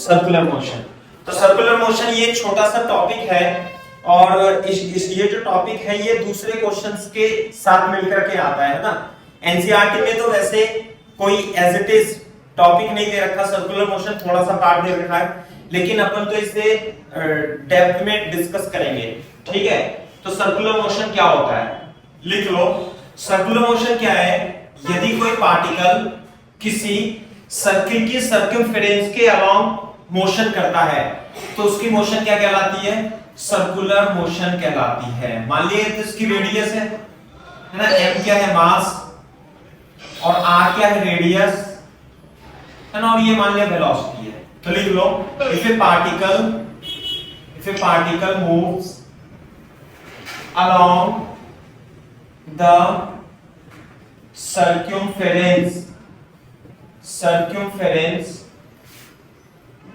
Circular motion. तो circular motion ये छोटा सा टॉपिक है और ये जो टॉपिक है ये दूसरे क्वेश्चंस के साथ मिलकर के आता है ना। एनसीईआरटी में तो वैसे कोई एज इट इज टॉपिक नहीं दे रखा, सर्कुलर मोशन थोड़ा सा पार्ट दे रखा है, लेकिन अपन तो इसे डेप्थ में डिस्कस करेंगे, ठीक है। तो सर्कुलर मोशन क्या होता है, लिख लो। सर्कुलर मोशन क्या है, यदि कोई पार्टिकल किसी सर्किल की सर्कमफेरेंस के अलोंग मोशन करता है तो उसकी मोशन क्या कहलाती है, सर्कुलर मोशन कहलाती है। मान लीजिए तो इसकी रेडियस है ना, m क्या है मास और r क्या है रेडियस है ना, और ये मान लिया वेलोसिटी है। तो लिख लो if a particle moves along the circumference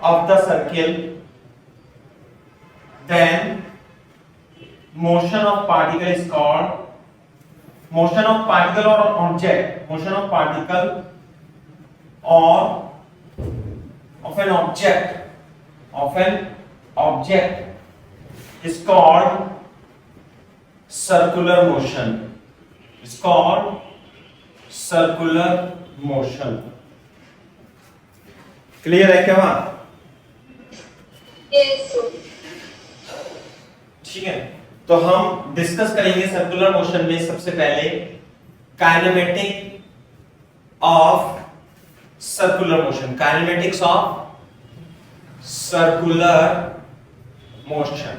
of the circle, then motion of particle is called motion of particle or object of an object is called circular motion, is called circular motion। Clear है क्या बात? ठीक है। तो हम discuss करेंगे circular motion में सबसे पहले kinematic of circular motion, kinematics of circular motion.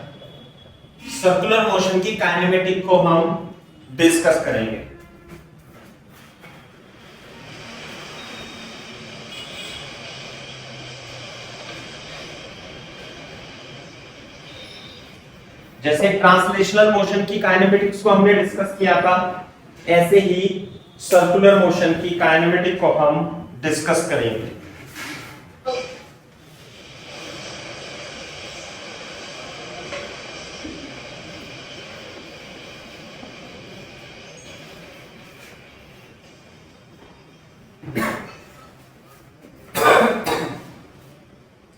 Circular motion की काइनेमेटिक को हम डिस्कस करेंगे। जैसे ट्रांसलेशनल मोशन की काइनेमेटिक्स को हमने डिस्कस किया था, ऐसे ही सर्कुलर मोशन की काइनेमेटिक को हम डिस्कस करेंगे।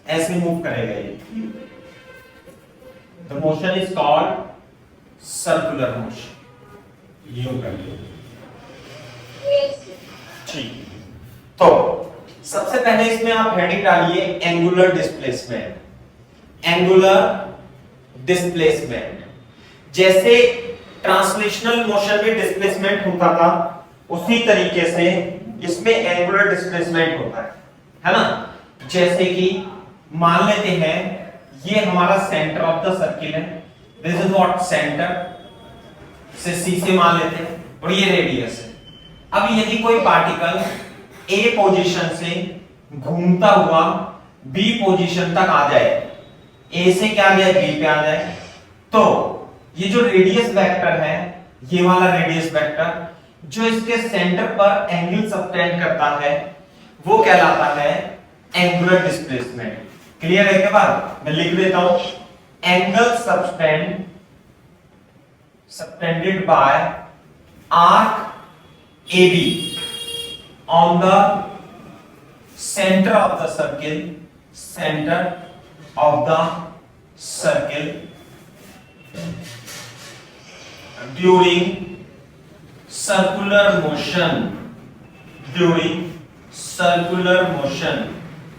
ऐसे मूव करेगा ये। The motion is called circular motion। यूं करके ठीक। तो सबसे पहले इसमें आप हेडिंग डालिए एंगुलर डिस्प्लेसमेंट। एंगुलर डिस्प्लेसमेंट जैसे ट्रांसलेशनल मोशन में डिस्प्लेसमेंट होता था उसी तरीके से इसमें एंगुलर डिस्प्लेसमेंट होता है ना। जैसे कि मान लेते हैं ये हमारा सेंटर ऑफ द सर्किल है, दिस इज व्हाट सेंटर से सी से मान लेते हैं, और ये रेडियस है। अब यदि कोई पार्टिकल ए पोजीशन से घूमता हुआ बी पोजीशन तक आ जाए, ए से क्या आ जाए बी पे आ जाए, तो ये जो रेडियस वेक्टर है, ये वाला रेडियस वेक्टर जो इसके सेंटर पर एंगल सबटेंड करता है वो कहलाता है एंगुलर डिस्प्लेसमेंट। क्लियर है क्या बात? मैं लिख देता हूं, angle subtended bye arc AB on the center of the circle during circular motion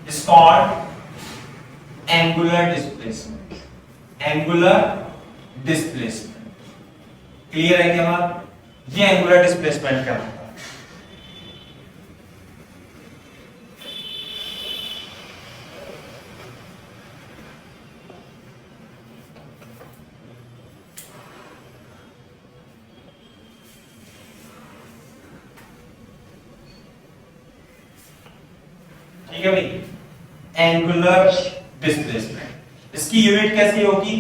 is called angular displacement। Clear है क्या बात? ये एंगुलर डिस्प्लेसमेंट क्या होता है? ठीक है भाई, एंगुलर डिस्प्लेसमेंट। इसकी यूनिट कैसी होगी?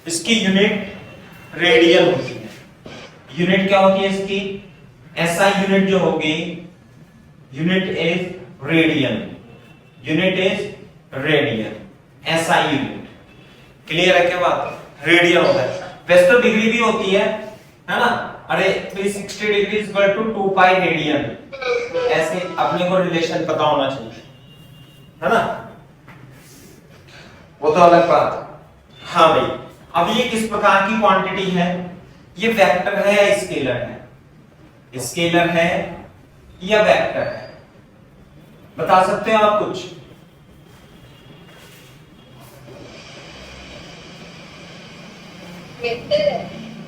इसकी यूनिट रेडियन होती है। यूनिट क्या होती है इसकी? ऐसा यूनिट जो होगी, यूनिट इज रेडियन, ऐसा यूनिट। क्लियर है क्या बात? रेडियन होता है। वैसे तो डिग्री भी होती है ना। अरे 360 degree is equal to 2 pi radian, ऐसे अपने को रिलेशन पता होना चाहिए, है ना। वो तो अलग बात है। हाँ भाई, अब ये किस प्रकार की क्वांटिटी है? ये वेक्टर है या स्केलर है? स्केलर है या वेक्टर है? बता सकते हो आप कुछ? वेक्टर है।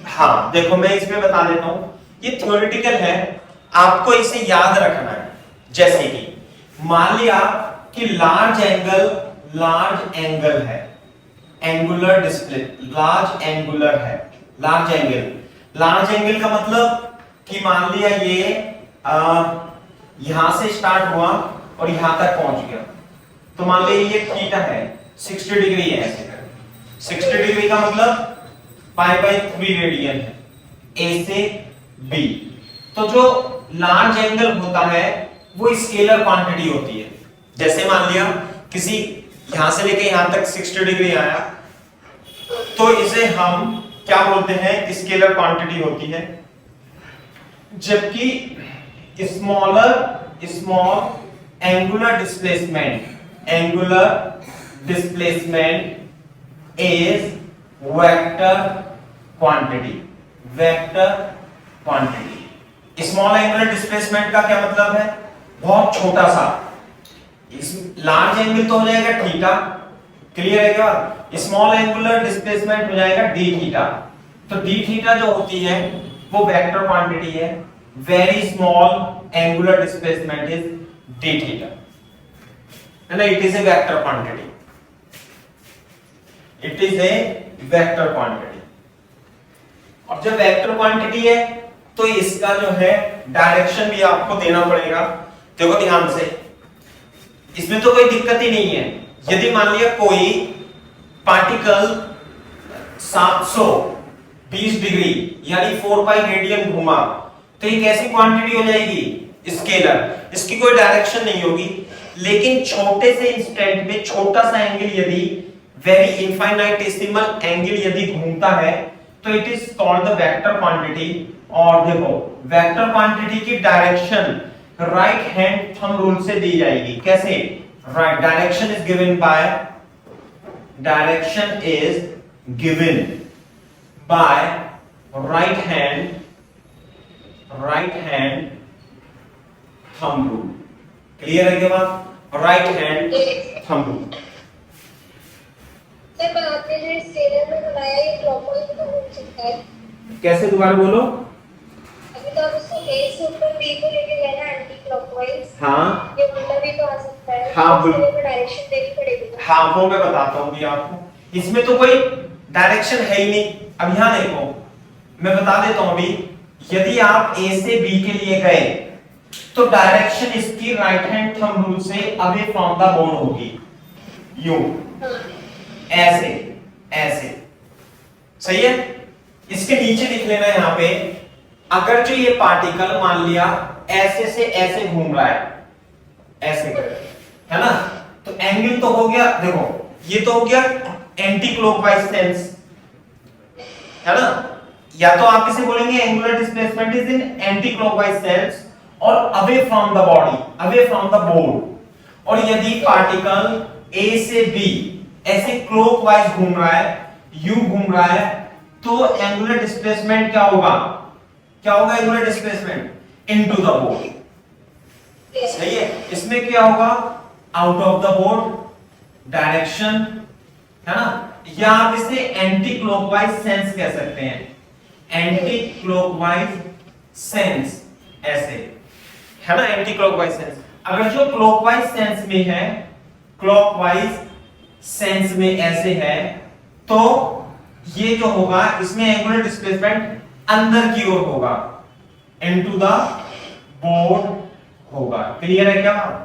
हाँ देखो, मैं इसमें बता देता हूं, ये थ्योरेटिकल है, आपको इसे याद रखना है। जैसे कि मान लिया कि लार्ज एंगल है, एंगुलर डिस्प्ले, लार्ज एंगल का मतलब कि मान लिया ये यहां से स्टार्ट हुआ और यहां तक पहुंच गया, तो मान लिया ये थीटा है, 60 डिग्री है, ऐसे कर 60 डिग्री का मतलब π/3 रेडियन है ए से बी। तो जो लार्ज एंगल होता है वो स्केलर क्वांटिटी होती है। जैसे मान लिया किसी यहां से लेके यहां तक 60 डिग्री आया, तो इसे हम क्या बोलते हैं? स्केलर क्वांटिटी होती है। जबकि small angular displacement is vector quantity. Small angular displacement का क्या मतलब है? बहुत छोटा सा। लार्ज एंगल तो हो जाएगा थीटा, क्लियर है क्या? स्मॉल एंगुलर डिस्प्लेसमेंट हो जाएगा डी थीटा। तो डी थीटा जो होती है वो वेक्टर क्वांटिटी है। Very small angular displacement is D theta, है ना? It is a vector quantity, it is a vector quantity. अब जब वेक्टर क्वांटिटी है तो इसका जो है डायरेक्शन भी आपको देना पड़ेगा। देखो ध्यान से, इसमें तो कोई दिक्कत ही नहीं है। यदि मान लिया कोई पार्टिकल 720 डिग्री यानी 4 पाई रेडियन घुमा, तो ये कैसी क्वांटिटी हो जाएगी? स्केलर। इसकी कोई डायरेक्शन नहीं होगी। लेकिन छोटे से इंस्टेंट में छोटा सा एंगल यदि वेरी इनफाइनाइटेसिमल एंगल यदि घूमता है तो it is called the vector quantity. और देखो, वेक्टर क्वांटिटी की direction right hand thumb rule से दी जाएगी। कैसे? Right direction is given by right hand thumb rule. Clear है क्या बात? Right hand thumb rule. Sir आपने जो स्केलर में बनाया ये क्लॉकवाइज तो हो सकता है। कैसे? दोबारा बोलो। अभी तो आप उसको ए से ऊपर बी को लेके गए ना एंटी क्लॉकवाइज। हाँ, ये उल्टा भी तो आ सकता है। हाँ, तो उसके लिए डायरेक्शन देनी पड़ेगी। हाँ वो मैं बताता हूँ भी आपको। इसमें तो कोई डायरेक्शन है ही नहीं। अब यहाँ देखो, मैं बता देता हूँ अभी, यदि आप ए से बी के लिए गए तो डायरेक्शन इसकी राइट हैंड थंब रूल से अवे फ्रॉम द बोर्ड होगी, यूं, ऐसे ऐसे। सही है? इसके नीचे लिख लेना यहाँ पे, अगर जो ये पार्टिकल मान लिया ऐसे से ऐसे घूम रहा है, ऐसे है ना, तो एंगल तो हो गया, देखो ये तो हो गया एंटी क्लॉकवाइज सेंस, है ना? या तो आप इसे बोलेंगे angular displacement is in anti clockwise sense और away from the body, away from the board. और यदि पार्टिकल ए से बी ऐसे क्लॉकवाइज घूम रहा है, यू घूम रहा है, तो एंगुलर डिस्प्लेसमेंट क्या होगा? क्या होगा angular displacement? Into the board. सही है? इसमें क्या होगा? Out of the board direction, है ना? या आप इसे एंटी क्लॉकवाइज सेंस कह सकते हैं, एंटी क्लॉकवाइज सेंस, ऐसे, है ना? Anti clockwise sense. अगर जो क्लॉकवाइज सेंस में है, क्लॉकवाइज सेंस में ऐसे है, तो ये जो होगा इसमें एंगुलर डिस्प्लेसमेंट अंदर की ओर होगा, इनटू द बोर्ड होगा। क्लियर है क्या बात?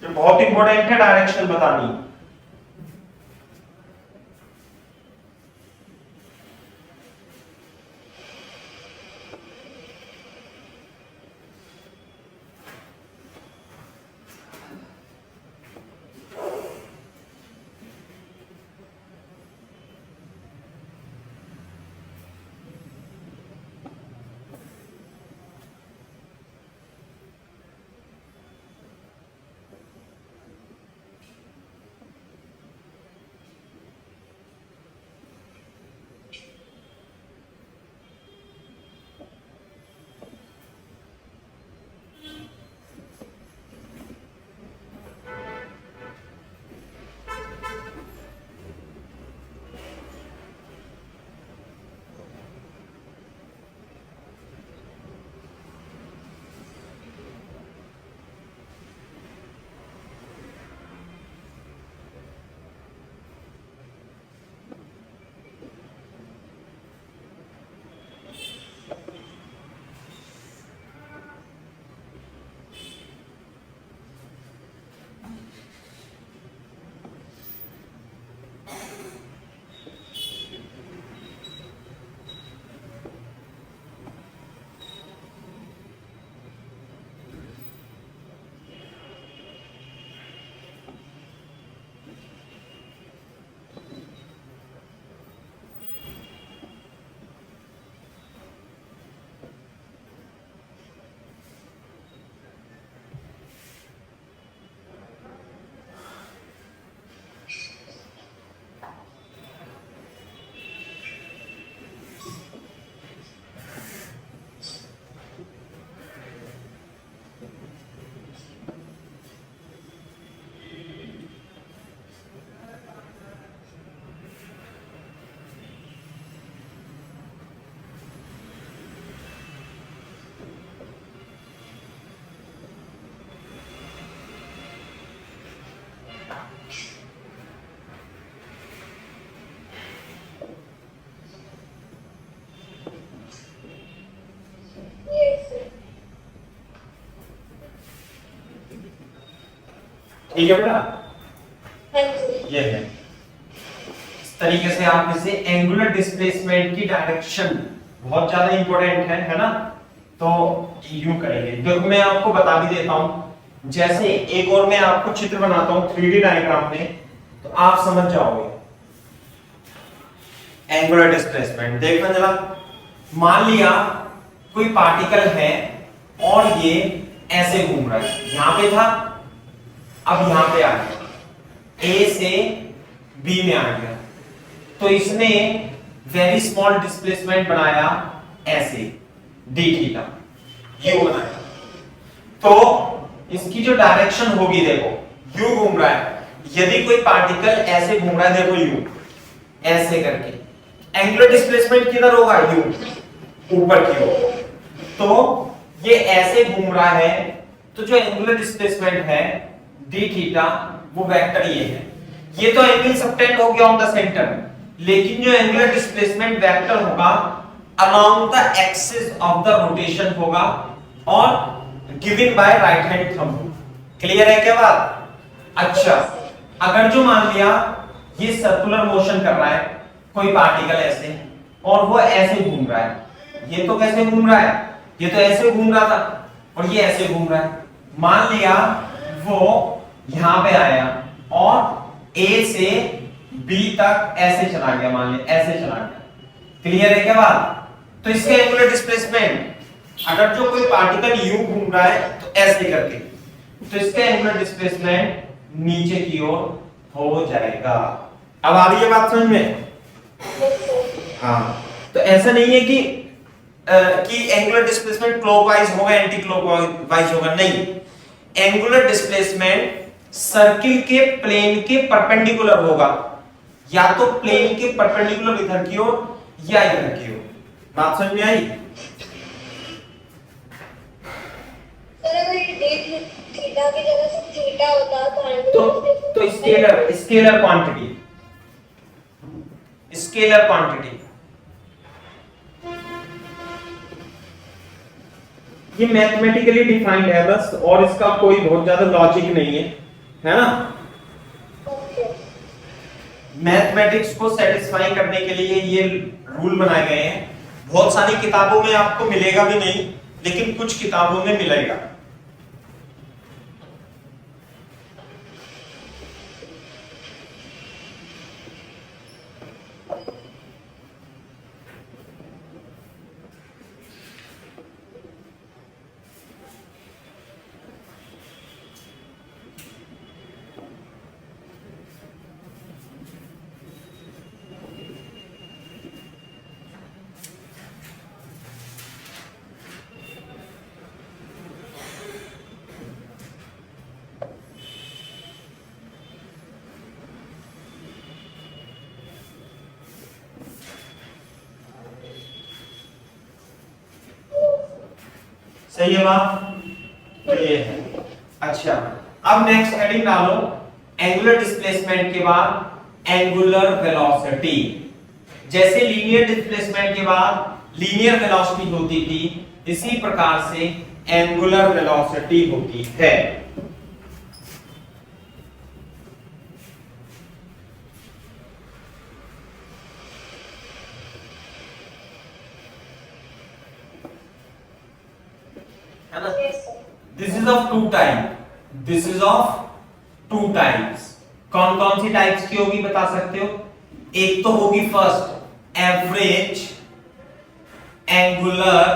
ये बहुत इंपॉर्टेंट है डायरेक्शन बतानी। ठीक है बेटा, हाँ जी। ये है। इस तरीके से आप इसे एंगुलर डिस्प्लेसमेंट की डायरेक्शन बहुत ज्यादा इंपॉर्टेंट है ना, तो यूं करेंगे। तो मैं आपको बता भी देता हूं, जैसे एक और मैं आपको चित्र बनाता हूं 3D डायग्राम में, तो आप समझ जाओगे एंगुलर डिस्प्लेसमेंट। देखना जरा, मान लिया कोई पार्टिकल है और ये ऐसे घूम रहा है, यहां पे था, अब यहां पे आ गया, ए से बी में आ गया, तो इसने वेरी स्मॉल डिस्प्लेसमेंट बनाया ऐसे डी थीटा, यू बनाया। तो इसकी जो डायरेक्शन होगी, देखो यू घूम रहा है, यदि कोई पार्टिकल ऐसे घूम रहा है, देखो यू ऐसे करके, एंगुलर डिस्प्लेसमेंट किधर होगा, यू ऊपर की ओर। तो ये ऐसे घूम रहा है, तो जो एंगुलर डिस्प्लेसमेंट है डी थीटा, वो वेक्टर ये है। ये तो एंगल सबटेंड हो गया ऑन द सेंटर, लेकिन जो एंगुलर डिस्प्लेसमेंट वेक्टर होगा along the axis of the rotation होगा और given by right hand thumb. Clear है क्या बात? अच्छा, अगर जो मान लिया ये सर्कुलर मोशन कर रहा है कोई पार्टिकल ऐसे, और वो ऐसे घूम रहा है, ये तो कैसे घूम रहा है, ये तो ऐसे घूम रहा था और ये ऐसे घूम रहा है। मान लिया वो यहां पे आया और ए से बी तक ऐसे चला गया, मान लिया ऐसे चला गया। क्लियर है क्या बात? तो इसके एंगुलर डिस्प्लेसमेंट, अगर जो कोई पार्टिकल यू घूम रहा है तो ऐसे करके, तो इसका एंगुलर डिस्प्लेसमेंट नीचे की ओर हो जाएगा। अब आ रही है बात समझ में? हाँ, तो ऐसा नहीं है कि एंगुलर डिस्प्लेसमेंट क्लॉकवाइज होगा एंटी क्लॉकवाइज होगा, नहीं। एंगुलर डिस्प्लेसमेंट सर्किल के प्लेन के परपेंडिकुलर होगा, या तो प्लेन के परपेंडिकुलर इधर की ओर या इधर की ओर। बात समझ में आई? सर अगर ये d थीटा की जगह से थीटा होता तो स्केलर क्वांटिटी ये मैथमेटिकली डिफाइंड है बस, और इसका कोई बहुत ज्यादा लॉजिक नहीं है ना। मैथमेटिक्स को सेटिस्फाई करने के लिए ये रूल बनाए गए हैं। बहुत सारी किताबों में आपको मिलेगा भी नहीं, लेकिन कुछ किताबों में मिलेगा। सही है बात? तो ये है। अच्छा, अब नेक्स्ट हेडिंग डालो, एंगुलर डिस्प्लेसमेंट के बाद एंगुलर वेलोसिटी। जैसे लीनियर डिस्प्लेसमेंट के बाद लीनियर वेलोसिटी होती थी, इसी प्रकार से एंगुलर वेलोसिटी होती है। This is of two types. कौन कौन सी टाइप्स की होगी बता सकते हो? एक तो होगी फर्स्ट एवरेज एंगुलर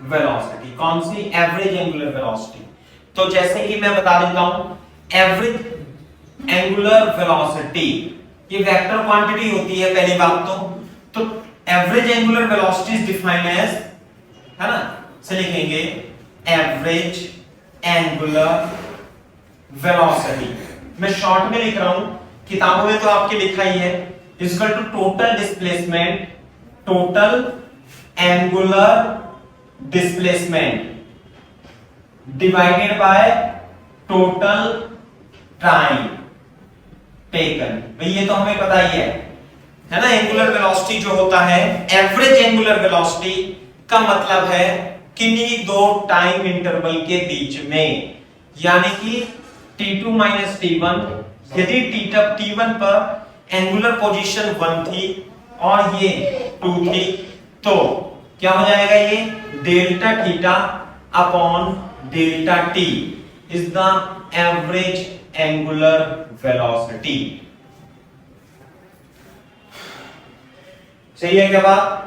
वेलोसिटी। कौन सी? Average angular velocity. तो जैसे कि मैं बता देता हूं, एवरेज एंगुलर वेलोसिटी ये वेक्टर क्वांटिटी होती है पहली बात तो average angular velocity is defined as, है ना, से लिखेंगे एवरेज एंगुलर वेलोसिटी। मैं शॉर्ट में लिख रहा हूं, किताबों में तो आपके लिखा ही है, equal to total displacement, total angular displacement divided by total time taken. भाई ये तो हमें पता ही है ना। एंगुलर वेलोसिटी जो होता है, एवरेज एंगुलर वेलोसिटी का मतलब है किन्हीं दो टाइम इंटरवल के बीच में, यानी कि t2 माइनस t1, यदि t1 पर एंगुलर पोजीशन 1 थी और ये 2 थी, तो क्या हो जाएगा, ये delta theta upon delta t is the average angular velocity. सही है क्या बात?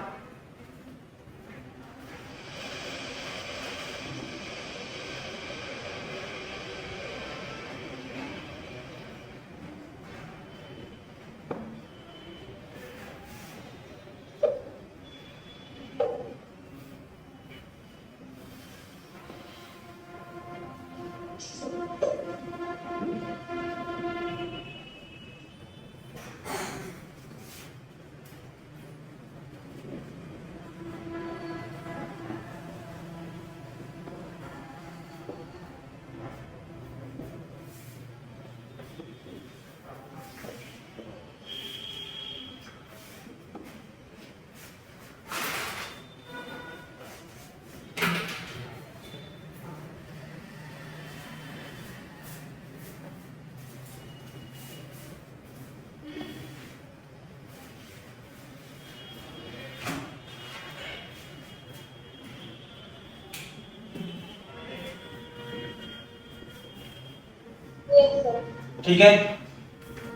ठीक है,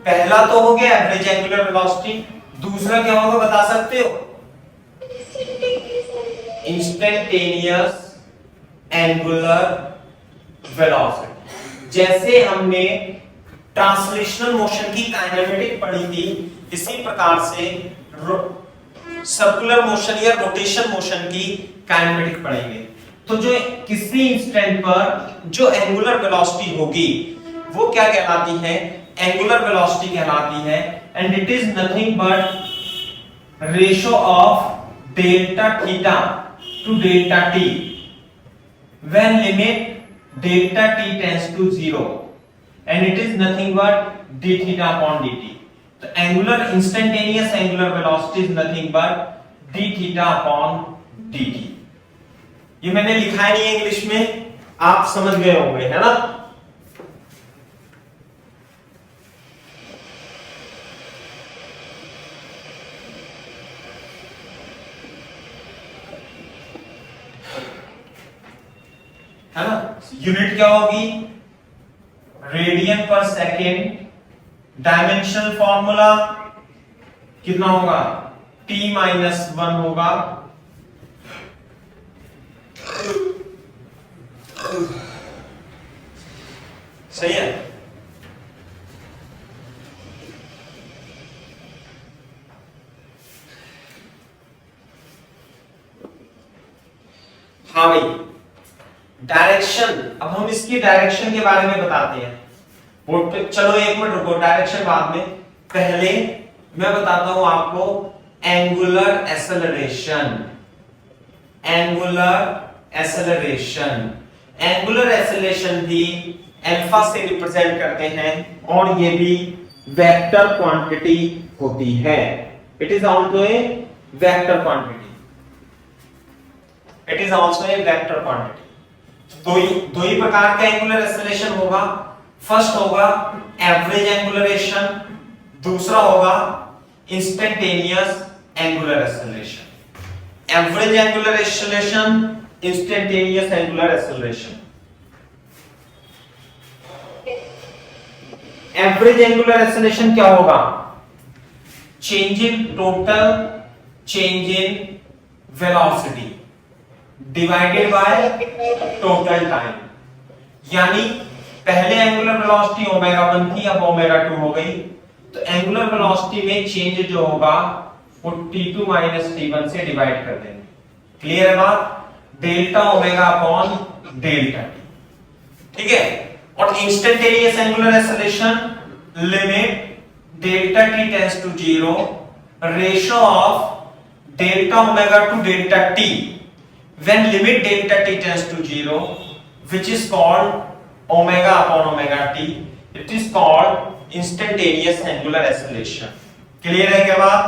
पहला तो हो गया एवरेज एंगुलर वेलोसिटी, दूसरा क्या होगा बता सकते हो? Instantaneous angular velocity. जैसे हमने ट्रांसलेशनल मोशन की काइनेमेटिक पढ़ी थी, इसी प्रकार से सर्कुलर मोशन या रोटेशन मोशन की काइनेमेटिक पढ़ेंगे। तो जो किसी इंस्टेंट पर जो एंगुलर वेलोसिटी होगी वो क्या कहलाती है? एंगुलर वेलोसिटी कहलाती है, and it is nothing but ratio of delta theta to delta T when limit delta T tends to 0 and it is nothing but d theta upon dt। तो angular instantaneous angular velocity is nothing but d theta upon dt। ये मैंने लिखा नहीं है English में, आप समझ गए होंगे, है ना? है ना? यूनिट क्या होगी? Radian per second. Dimensional formula कितना होगा? t माइनस 1 होगा। सही है? हाँ भाई, डायरेक्शन, अब हम इसकी डायरेक्शन के बारे में बताते हैं। बोर्ड पे चलो एक मिनट रुको, डायरेक्शन बाद में, पहले मैं बताता हूं आपको angular acceleration. Angular acceleration, angular acceleration भी अल्फा से रिप्रेजेंट करते हैं और ये भी वेक्टर क्वांटिटी होती है। It is also a vector quantity. It is also a vector quantity. दो ही प्रकार का एंगुलर एक्सेलरेशन होगा। फर्स्ट होगा एवरेज एंगुलरेशन, दूसरा होगा instantaneous angular acceleration. Average angular acceleration, instantaneous angular acceleration. Average angular acceleration क्या होगा? Change in total change in velocity divided by total time. यानी पहले एंगुलर वेलोसिटी ओमेगा 1 थी, अब ओमेगा 2 हो गई, तो एंगुलर वेलोसिटी में चेंज जो होगा वो t2 माइनस t1 से डिवाइड कर देंगे। क्लियर है बात? Delta omega upon delta t। ठीक है? और instantaneous angular acceleration limit delta t tends to 0 ratio of delta omega to delta t when limit delta t tends to 0, which is called omega upon omega t, it is called instantaneous angular acceleration। Clear है क्या बात?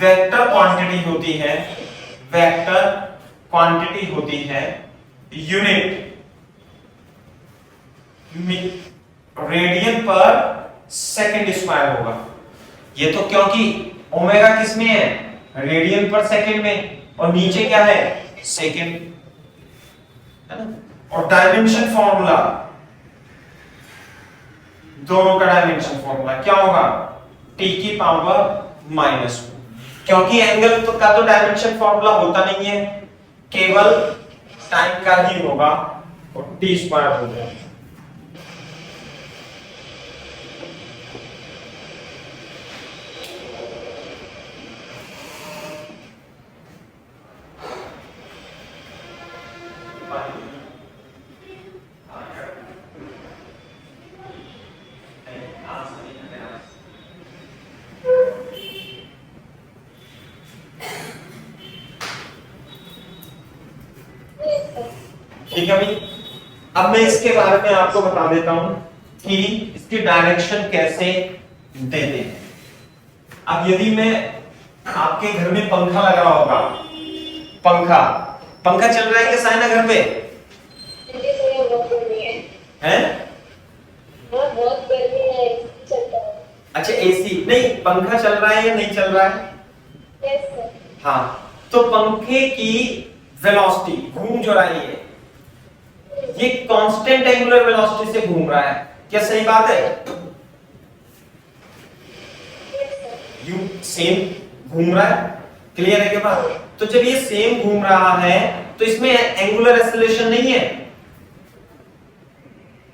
Vector quantity होती है, vector quantity होती है unit radian per second square होगा। ये तो क्योंकि ओमेगा किस में है, रेडियन पर सेकंड में, और नीचे क्या है, सेकंड, है ना। और डायमेंशन फॉर्मूला, दोनों का डायमेंशन फॉर्मूला क्या होगा, t की पावर -2, क्योंकि एंगल तो का तो डायमेंशन फॉर्मूला होता नहीं है, केवल टाइम का ही होगा, और t स्क्वायर हो जाएगा। ठीक है भाई, अब मैं इसके बारे में आपको बता देता हूं कि इसकी डायरेक्शन कैसे देते हैं। अब यदि मैं, आपके घर में पंखा लगा होगा, पंखा पंखा चल रहा है क्या साइना घर पे, हैं? बहुत गर्मी है, चलता है। अच्छा एसी नहीं, पंखा चल रहा है या नहीं चल रहा है? Yes sir. हाँ, तो पंखे की वेलोसिटी घूम जो रही है, ये कांस्टेंट एंगुलर वेलोसिटी से घूम रहा है, क्या सही बात है? यू सेम घूम रहा है, क्लियर है क्या बात? तो जब ये सेम घूम रहा है तो इसमें एंगुलर एक्सेलरेशन नहीं है,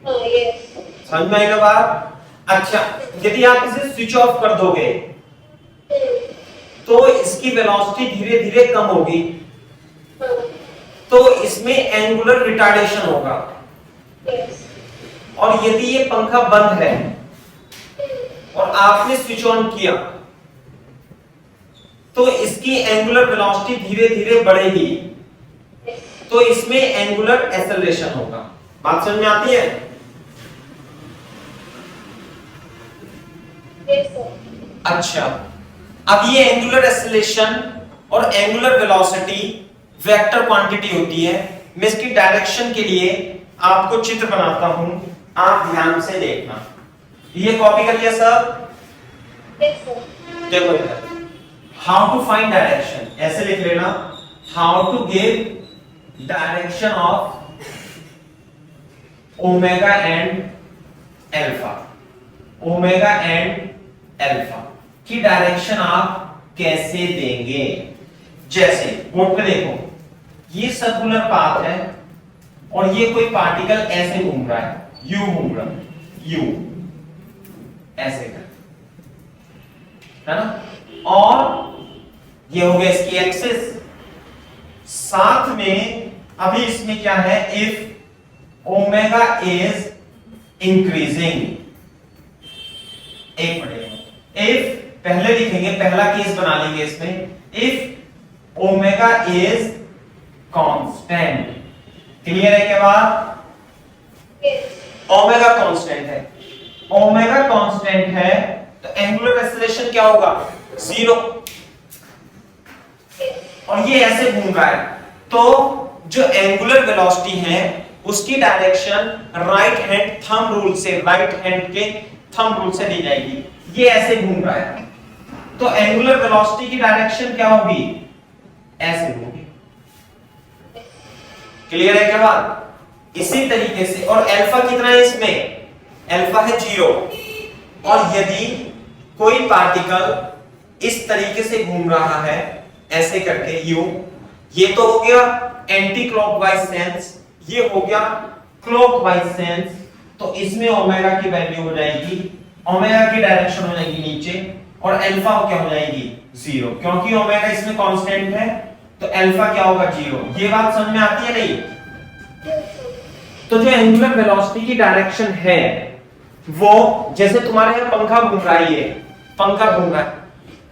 हाँ यस। समझ में आएगा बात? अच्छा, यदि आप इसे स्विच ऑफ कर दोगे तो इसकी वेलोसिटी धीरे धीरे कम होगी, तो इसमें एंगुलर रिटार्डेशन होगा। यस। और यदि ये पंखा बंद है और आपने स्विच ऑन किया तो इसकी एंगुलर वेलोसिटी धीरे धीरे बढ़ेगी, तो इसमें एंगुलर एक्सेलरेशन होगा। बात समझ में आती है? Yes sir. अच्छा, अब ये एंगुलर एक्सेलरेशन और एंगुलर वेलोसिटी वेक्टर क्वांटिटी होती है। मैं इसकी डायरेक्शन के लिए आपको चित्र बनाता हूं, आप ध्यान से देखना। ये कॉपी कर लिया सब? Yes sir. देखो इधर, हाउ टू फाइंड डायरेक्शन, ऐसे लिख लेना, how to give direction of omega and alpha, omega and alpha की डायरेक्शन आप कैसे देंगे। जैसे बोर्ड पे देखो, ये सर्कुलर पाथ है और ये कोई पार्टिकल ऐसे घूम रहा है, यू घूम रहा है, यू ऐसे कर, है ना, और ये हो गया इसकी एक्सिस। साथ में अभी इसमें क्या है, इफ ओमेगा इज इंक्रीजिंग, एक मिनट, इफ पहले लिखेंगे, पहला केस बना लेंगे इसमें, if omega is constant, clear है क्या बात? ओमेगा कांस्टेंट है, ओमेगा कांस्टेंट है तो एंगुलर एक्सेलरेशन क्या होगा, 0, और ये ऐसे घूम रहा है, तो जो एंगुलर वेलोसिटी है उसकी direction right hand thumb rule से, राइट हैंड के थंब रूल से दी जाएगी। ये ऐसे घूम रहा है तो एंगुलर वेलोसिटी की डायरेक्शन क्या होगी, ऐसे होगी। क्लियर है क्या बात? इसी तरीके से, और अल्फा कितना है इसमें, अल्फा है 0, और यदि कोई पार्टिकल इस तरीके से घूम रहा है ऐसे करके यू, ये तो हो गया एंटी क्लॉकवाइज सेंस, ये हो गया क्लॉकवाइज सेंस, तो इसमें ओमेगा की वैल्यू हो जाएगी, ओमेगा की डायरेक्शन हो जाएगी नीचे, और अल्फा क्या हो जाएगी 0, क्योंकि ओमेगा इसमें कांस्टेंट है तो अल्फा क्या होगा 0। ये बात समझ में आती है नहीं? तो जो एंगुलर वेलोसिटी की डायरेक्शन है वो, जैसे तुम्हारे यहाँ पंखा घूम रहा है, ये पंखा घूम रहा है,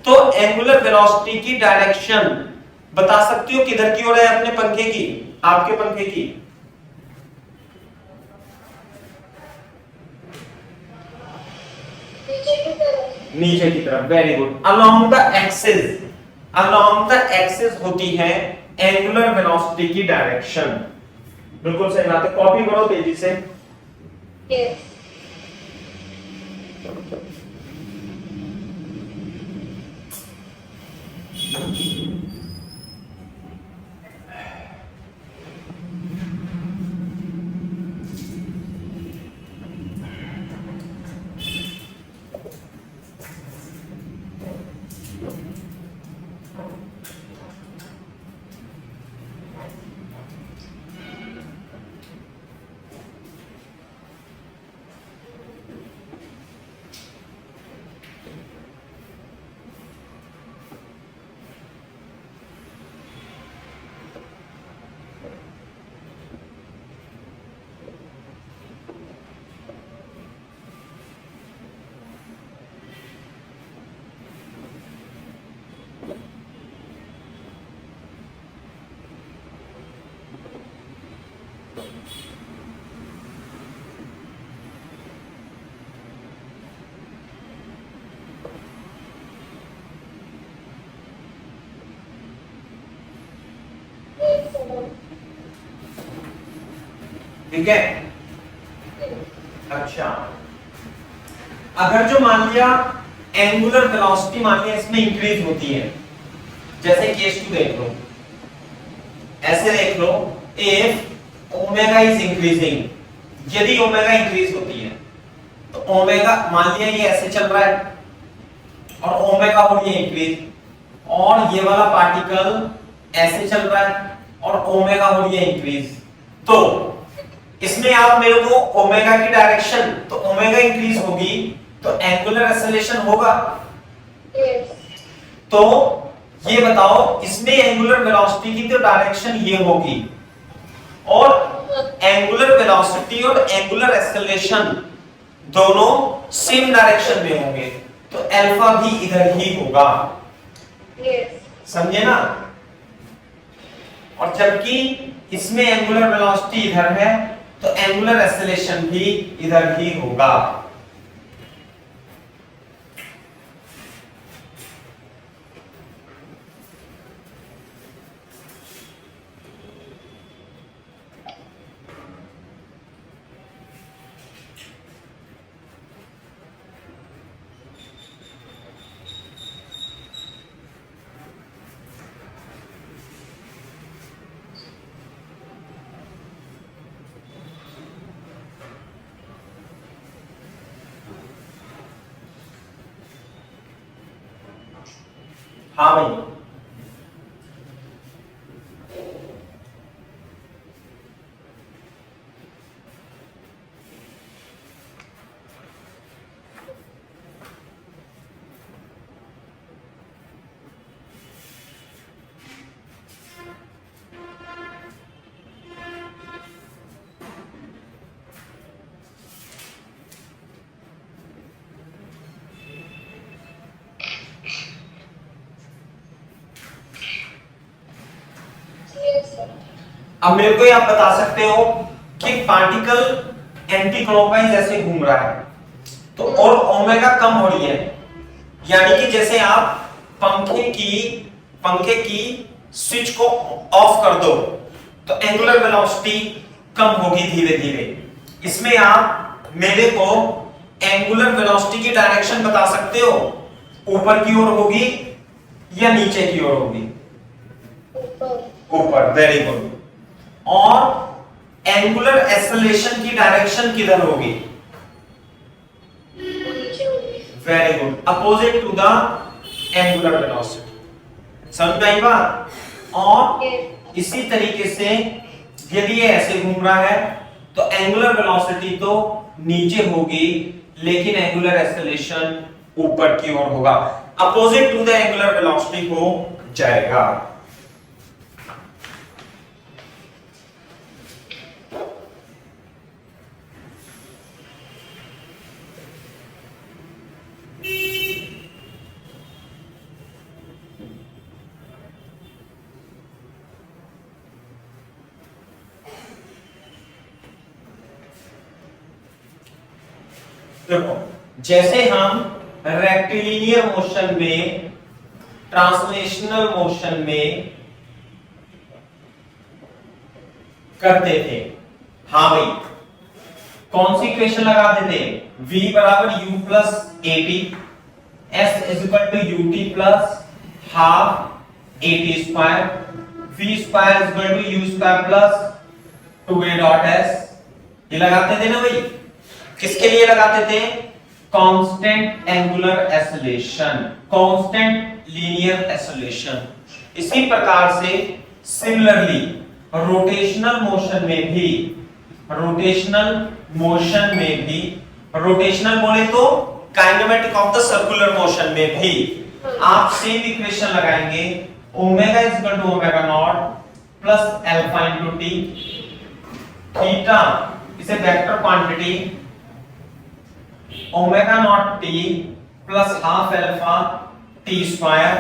तो एंगुलर वेलोसिटी की डायरेक्शन बता सकती हो किधर की ओर है अपने पंखे की, आपके पंखे की? नीचे की तरफ, very good. Along the axis, along the axis होती है एंगुलर वेलोसिटी की डायरेक्शन। बिल्कुल सही बात है, कॉपी करो तेजी से। यस ठीक है। अच्छा, अगर जो मान लिया एंगुलर वेलोसिटी मान लिया इसमें इंक्रीज होती है, जैसे केस 2 देख लो, ऐसे देख लो, इफ ओमेगा इज इंक्रीजिंग, यदि ओमेगा इंक्रीज होती है तो ओमेगा मान लिया ये ऐसे चल रहा है और ओमेगा हो रही है इंक्रीज, और ये वाला पार्टिकल ऐसे चल रहा है और ओमेगा हो रही है इंक्रीज, तो इसमें आप मेरे को ओमेगा की डायरेक्शन, तो ओमेगा इंक्रीज होगी तो एंगुलर एक्सेलरेशन होगा। यस तो ये बताओ इसमें एंगुलर वेलोसिटी की तो डायरेक्शन ये होगी, और एंगुलर वेलोसिटी और एंगुलर एक्सेलरेशन दोनों सेम डायरेक्शन में होंगे, तो अल्फा भी इधर ही होगा। यस समझे ना? और जबकि इसमें एंगुलर वेलोसिटी इधर है तो एंगुलर एक्सेलरेशन भी इधर ही होगा। हाँ भाई, अब मेरे को ये आप बता सकते हो कि पार्टिकल एंटी क्लॉकवाइज ऐसे घूम रहा है तो और ओमेगा कम हो रही है, यानी कि जैसे आप पंखे की स्विच को ऑफ कर दो तो एंगुलर वेलोसिटी कम होगी धीरे धीरे। इसमें आप मेरे को एंगुलर वेलोसिटी की डायरेक्शन बता सकते हो, ऊपर की ओर होगी या नीचे की ओर होगी? ऊपर। Very good. और एंगुलर एक्सेलरेशन की डायरेक्शन किधर होगी? Very good, opposite to the angular velocity. समझ में आई बात? और इसी तरीके से यदि ये ऐसे घूम रहा है तो एंगुलर वेलोसिटी तो नीचे होगी लेकिन एंगुलर एक्सेलरेशन ऊपर की ओर होगा, opposite to the angular velocity हो जाएगा। देखो, जैसे हम रेक्टिलिनियर मोशन में, ट्रांसलेशनल मोशन में करते थे। हाँ भाई, कौन सी इक्वेशन लगाते थे? v बराबर u plus a t, s is equal to ut plus half a t square, v square is equal to u square plus 2a dot s। ये लगाते थे ना भाई। किसके लिए लगाते थे? Constant angular acceleration, constant linear acceleration. इसी प्रकार से सिमिलरली रोटेशनल मोशन में भी, रोटेशनल मोशन में भी, रोटेशनल बोले तो kinematic of the circular motion में भी आप सेम इक्वेशन लगाएंगे, omega is equal to omega naught plus alpha into T, theta इसे vector quantity omega naught T plus half alpha T square,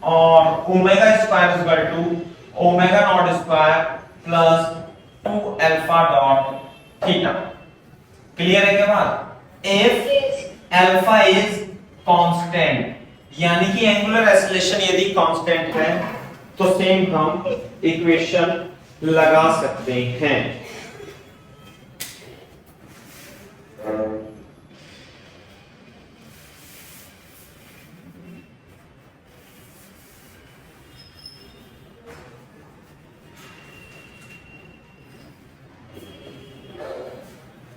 और omega square is equal to omega naught square plus 2 alpha dot theta. Clear है क्या बात? If alpha is constant, यानी कि angular acceleration यदि constant है तो सेम हम इक्वेशन लगा सकते हैं।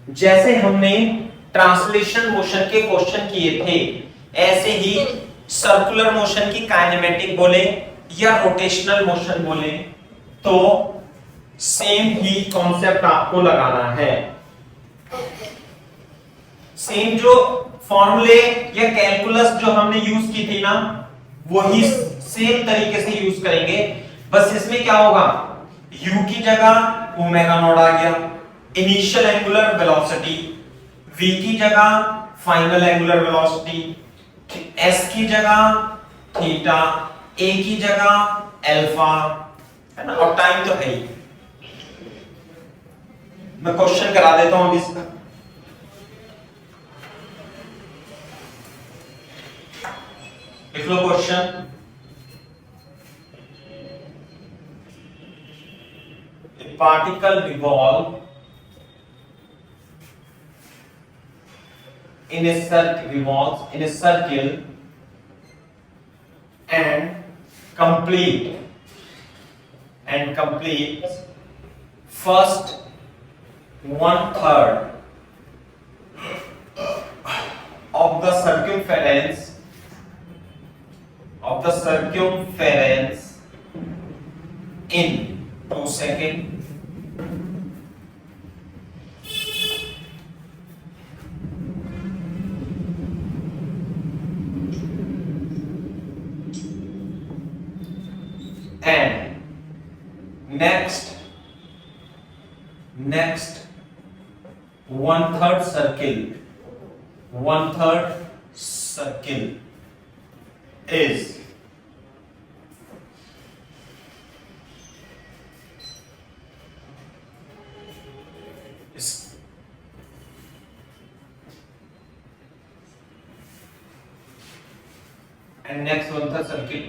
जैसे हमने ट्रांसलेशन मोशन के क्वेश्चन किए थे, ऐसे ही सर्कुलर मोशन की काइनेमेटिक बोले या रोटेशनल मोशन बोले तो सेम ही कॉन्सेप्ट आपको लगाना है। सेम जो फॉर्मूले या कैलकुलस जो हमने यूज की थी ना, वही सेम तरीके से यूज करेंगे। बस इसमें क्या होगा, u की जगह ओमेगा नॉट आ गया, इनिशियल एंगुलर वेलोसिटी, v की जगह फाइनल एंगुलर वेलोसिटी, s की जगह थीटा, a की जगह अल्फा, है ना, और टाइम तो है ही। मैं क्वेश्चन करा देता हूं अभी इसका। लिख लो question. A particle revolve in a circle, revolves in a circle and completes first 1/3 of the circumference in 2 seconds. And next 1/3 circle is and next 1/3 circle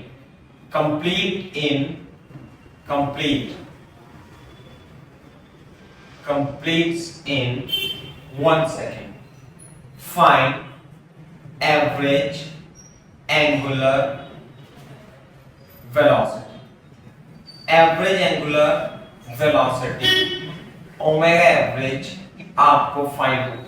completes in 1 second. Find average angular velocity. Average angular velocity omega average आपको find होगा।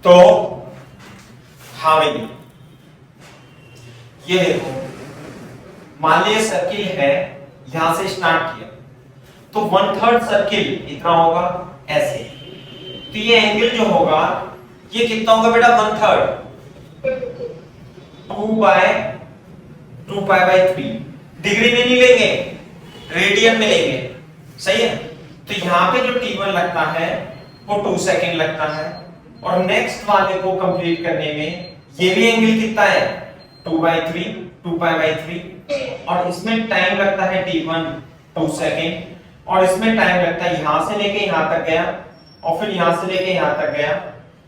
तो हाँ भाई, ये देखो, मान लीजिए circle है, यहां से स्टार्ट किया तो 1/3 सर्किल इतना होगा ऐसे, तो ये एंगल जो होगा ये कितना होगा बेटा 1/3, 2/2π/3 डिग्री में नहीं लेंगे, रेडियन में लेंगे, सही है। तो यहाँ पे जो t1 लगता है वो 2 सेकंड लगता है, और नेक्स्ट वाले को कंप्लीट करने में ये भी एंगल कितना है 2/3 और इसमें टाइम लगता है t1 2 सेकंड, और इसमें टाइम लगता है यहां से लेके यहां तक गया और फिर यहां से लेके यहां तक गया,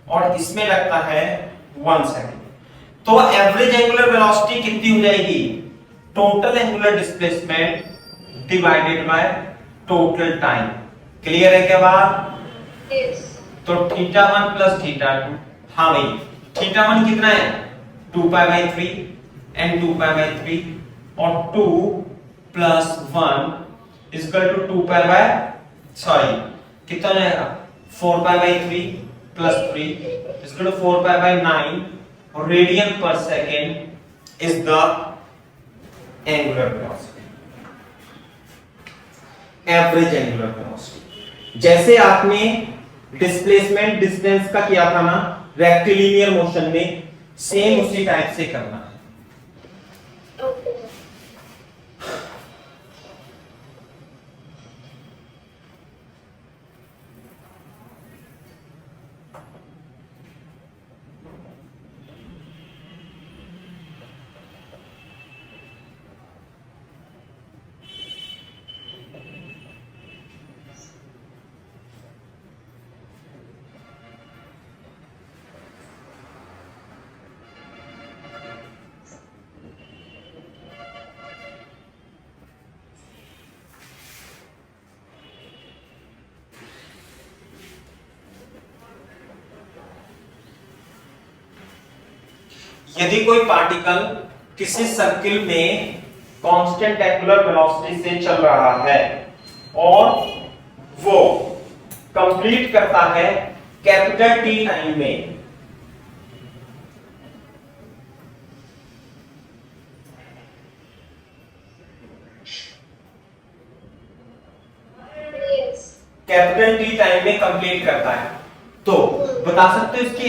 और इसमें लगता है 1 सेकंड। तो एवरेज एंगुलर वेलोसिटी कितनी हो जाएगी, total angular displacement divided by total time. Clear है क्या बात? Yes. तो θ1 प्लस θ2, हाँ भाई θ1 कितना है 2π/3 एंड 2π/3 और 2 प्लस 1 इक्वल टू 2π/, सॉरी कितना जाएगा 4π/3 प्लस 3 इक्वल टू 4π/9 और radian per second is the angular velocity, average angular velocity. जैसे आपने डिस्प्लेसमेंट डिस्टेंस का किया था ना रेक्टिलिनियर मोशन में, सेम उसी टाइप से करना है। Okay. यदि कोई पार्टिकल किसी सर्किल में कांस्टेंट एंगुलर वेलोसिटी से चल रहा है और वो कंप्लीट करता है कैपिटल टी टाइम में, Yes. कैपिटल टी टाइम में कंप्लीट करता है, तो बता सकते हो इसकी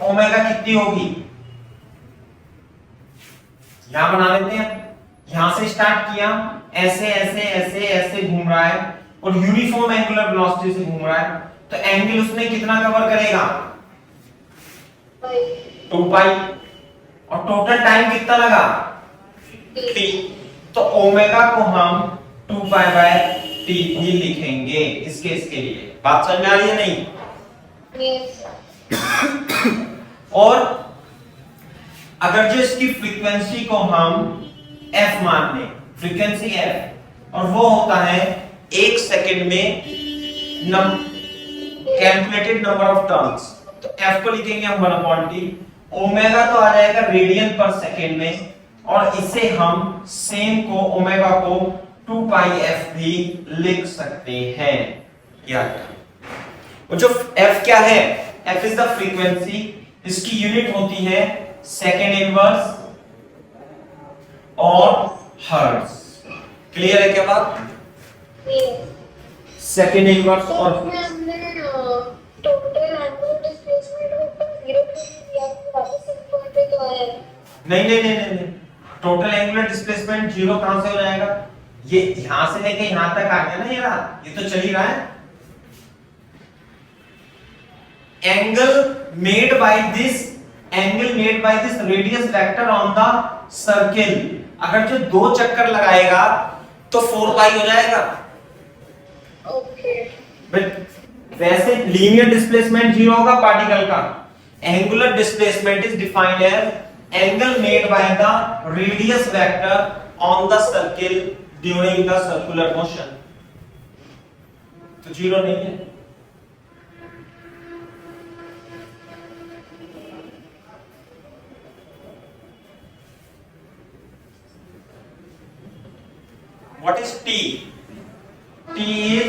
ओमेगा कितनी होगी? यहां बना लेते हैं, यहां से स्टार्ट किया, ऐसे ऐसे ऐसे ऐसे घूम रहा है और यूनिफॉर्म एंगुलर वेलोसिटी से घूम रहा है, तो एंगल उसने कितना कवर करेगा 2π, और टोटल टाइम कितना लगा t, तो ओमेगा को हम 2π/t भी लिखेंगे इस केस के लिए। बात समझ में आ रही है नहीं? Yes. और अगर जो इसकी फ्रीक्वेंसी को हम f मान लें, फ्रीक्वेंसी f, और वो होता है 1 सेकंड में कैलकुलेटेड नंबर ऑफ टर्न्स, तो f को लिखेंगे हम 1/t, ओमेगा तो आ जाएगा रेडियन पर सेकंड में, और इसे हम सेम को ओमेगा को 2πf भी लिख सकते हैं। याद और जो f क्या है, f इज द फ्रीक्वेंसी, इसकी यूनिट होती है सेकेंड इनवर्स और हर्ट्ज। क्लियर है क्या बात? Yes. सेकेंड इनवर्स और उसमें हमने टोटल एंगुलर डिस्प्लेसमेंट ऊपर 0 दिया, वापस इस पॉइंट पे तो आया है। नहीं, टोटल एंगुलर डिस्प्लेसमेंट जीरो कहां से हो जाएगा? ये यहां से लेके यहां तक आ गया ना, ये रहा, ये तो चल ही रहा है। Angle made by this radius vector on the circle, अगर जो 2 चक्कर लगाएगा तो 4π हो जाएगा। Okay. वैसे लीनियर डिस्प्लेसमेंट जीरो होगा पार्टिकल का। Angular displacement is defined as angle made by the radius vector on the circle during the circular motion, तो जीरो नहीं है। What is t? t is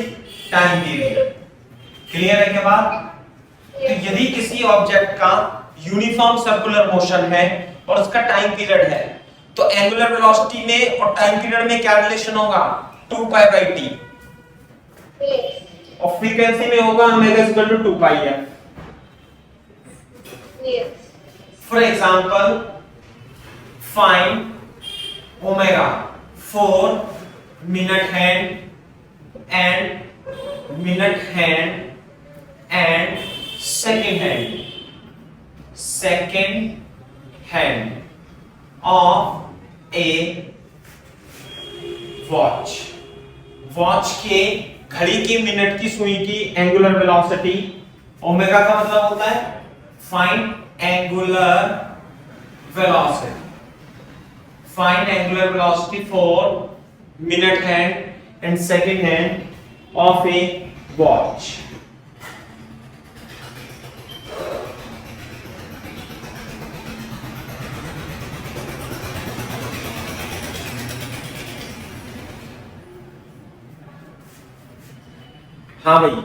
time period. Clear है क्या बात? तो यदि किसी ऑब्जेक्ट का यूनिफॉर्म सर्कुलर मोशन है और उसका टाइम पीरियड है, तो एंगुलर वेलोसिटी में और टाइम पीरियड में क्या रिलेशन होगा 2π/t, और फ्रीक्वेंसी में होगा omega equal to 2πf। For example find omega for minute hand and second hand of a watch के घड़ी की मिनट की सुई की एंगुलर वेलोसिटी। ओमेगा का मतलब होता है find angular velocity for minute hand and second hand of a watch. हाँ भाई,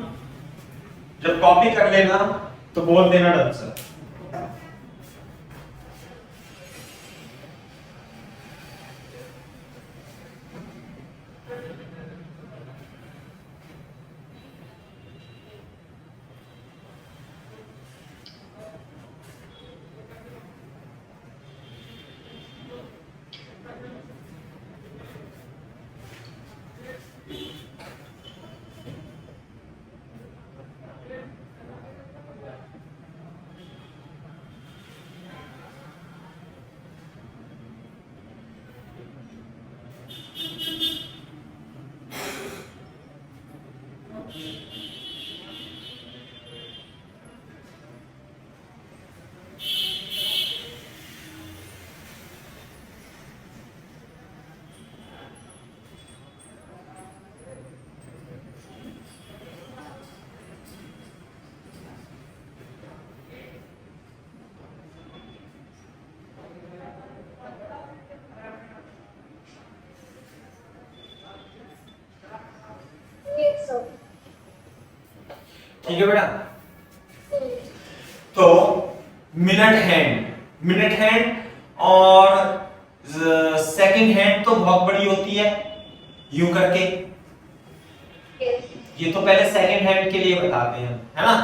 जब कॉपी कर लेना तो बोल देना ढंग से। ठीक है बेटा। तो मिनट हैंड और सेकंड हैंड तो बहुत बड़ी होती है यूं करके। ये तो पहले सेकंड हैंड के लिए बताते हैं, है ना।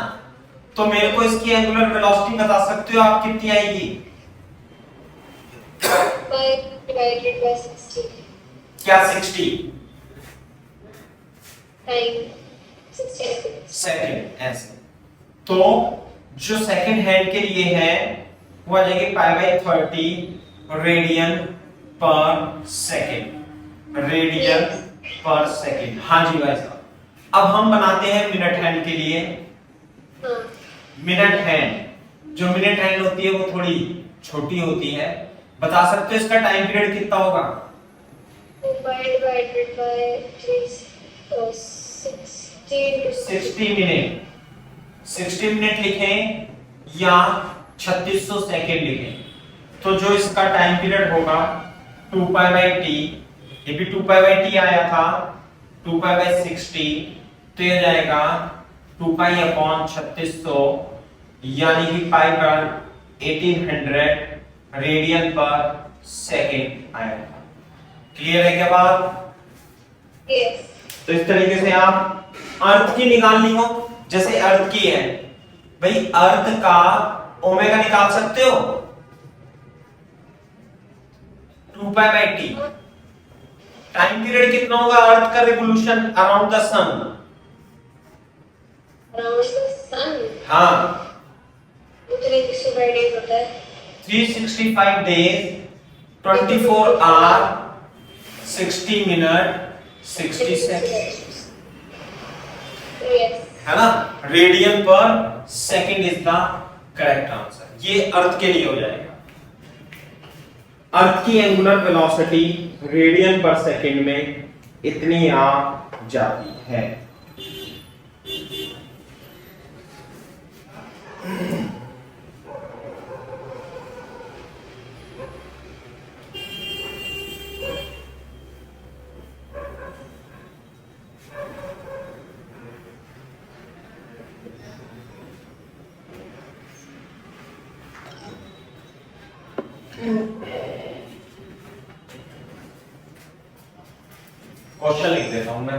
तो मेरे को इसकी एंगुलर वेलोसिटी बता सकते हो आप कितनी आएगी? divided by 60 क्या 60 time 60 सेकंड ऐसे। तो जो सेकंड हैंड के लिए है वो आ जाएगी π/30 रेडियन पर सेकंड। हाँ जी भाई साहब। अब हम बनाते हैं मिनट हैंड के लिए। हाँ मिनट हैंड, जो मिनट हैंड होती है वो थोड़ी छोटी होती है। बता सकते हो इसका टाइम पीरियड कितना होगा? divided by 60 minute. 60 मिनट लिखें या 3600 सेकेंड लिखें, तो जो इसका टाइम पीरियड होगा 2π/t, ये भी 2π/t आया था, 2π/60, तो ये जाएगा 2π/3600 यानी कि π/1800 रेडियन पर सेकेंड आया था। क्लियर है क्या बात? yes तो इस तरीके से आप अर्थ की निकालनी हो, जैसे अर्थ की है भाई, अर्थ का ओमेगा निकाल सकते हो 2π/t। टाइम पीरियड कितना होगा अर्थ का revolution around the sun? around the sun हाँ, उतने 365 days होता है। 365 days, 24 hour, 60 minute, 60 second, yes है ना। Radian per second is the correct answer. ये अर्थ के लिए हो जाएगा। अर्थ की angular velocity radian per second में इतनी आ जाती है। क्वेश्चन लिख देता हूं मैं।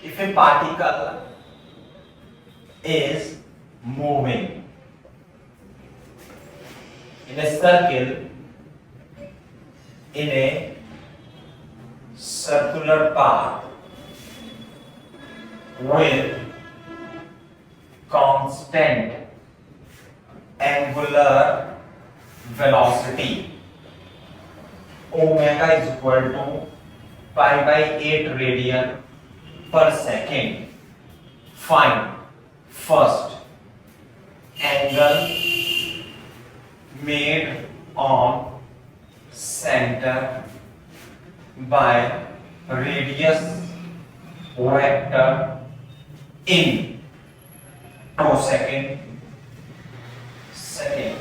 If a particle is moving in a circle, in a circular path with constant angular velocity omega is equal to pi by 8 radian per second. Find first angle made on center by radius vector in 2 seconds. Second,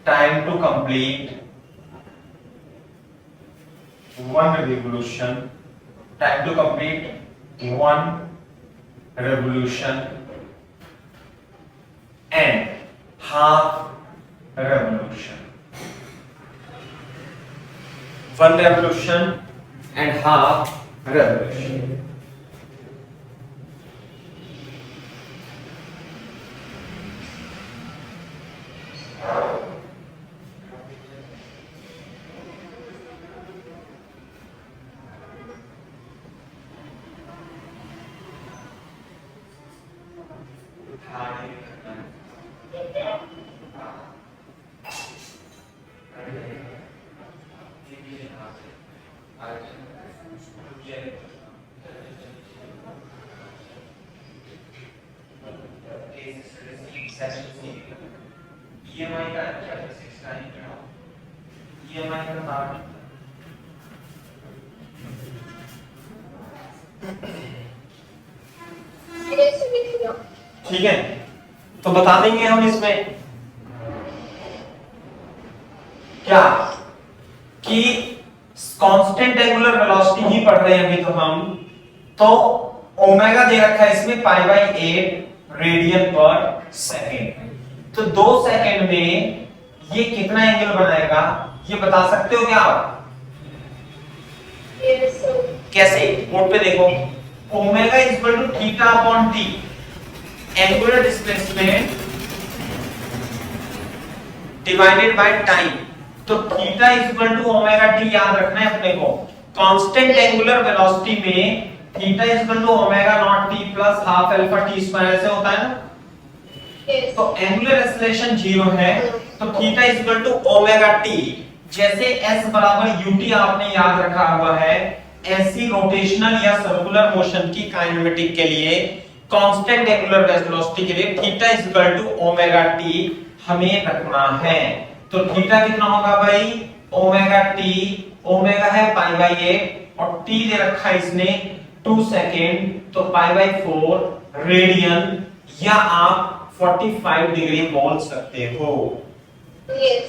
time to complete one revolution. Time to complete one revolution and half revolution. One revolution and half revolution. EMI का क्या है 6 time EMI का नाम ठीक है तो बता देंगे हम इसमें क्या कि कांस्टेंट एंगुलर वेलोसिटी ही पढ़ रहे हैं अभी तो हम तो ओमेगा दे रखा है इसमें pi by 8 radian per second तो 2 सेकेंड में ये कितना एंगल बनाएगा ये बता सकते हो क्या आप Yes, sir. कैसे बोर्ड पे देखो omega is equal to theta upon T angular displacement divided by time तो theta is equal to omega T याद रखना है अपने को कांस्टेंट एंगुलर वेलोसिटी में theta is equal to omega naught T plus half alpha T square ऐसे होता है ना Yes. तो एंगुलर एक्सेलरेशन 0 है तो theta is equal to omega t जैसे s बराबर ut आपने याद रखा हुआ है ऐसी रोटेशनल या सर्कुलर मोशन की काइनेमेटिक के लिए कांस्टेंट एंगुलर वेलोसिटी के लिए theta is equal to omega t हमें रखना है तो थीटा कितना होगा भाई ओमेगा टी ओमेगा है पाई बाई 8 और टी दे रखा है इसने 2 सेकेंड तो पाई बाई 4 रेडियन या आप 45 डिग्री बोल सकते हो Yes.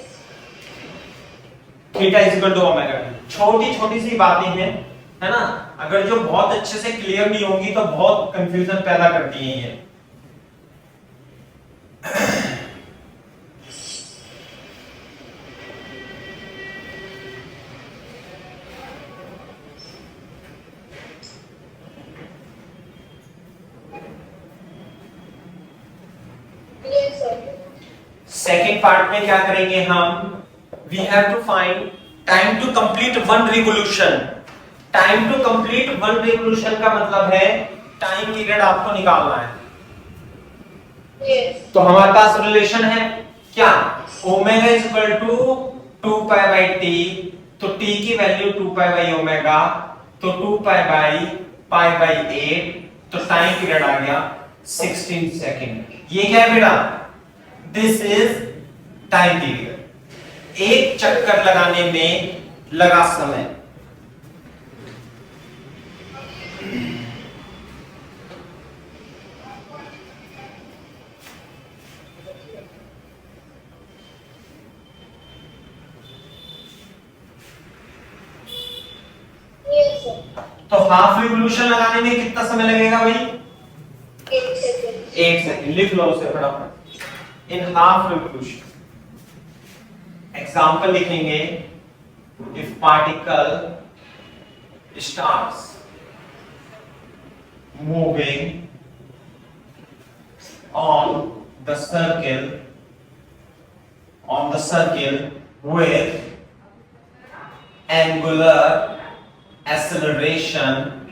Theta is equal to omega t छोटी छोटी सी बातें हैं है ना अगर जो बहुत अच्छे से क्लियर नहीं होंगी तो बहुत कंफ्यूजन पैदा करती हैं ये Yes, sir. सेकेंड पार्ट में क्या करेंगे हम we have to find time to complete one revolution time to complete one revolution का मतलब है टाइम पीरियड आपको निकालना है Yes. तो हमारे पास रिलेशन है क्या omega is equal to 2 pi by t तो टी की वैल्यू 2 पाई बाई ओमेगा तो 2 पाई बाई 8 तो टाइम पीरियड आ गया 16 सेकंड ये क्या है बेटा दिस इज टाइम पीरियड एक चक्कर लगाने में लगा समय Yes, sir. तो हाफ रिवोल्यूशन लगाने में कितना समय लगेगा भाई 8 seconds. 1 सेकंड लिख लो उसे फटाफट इन हाफ रिवोल्यूशन एग्जांपल लिखेंगे if particle starts moving on the circle on the circle with angular acceleration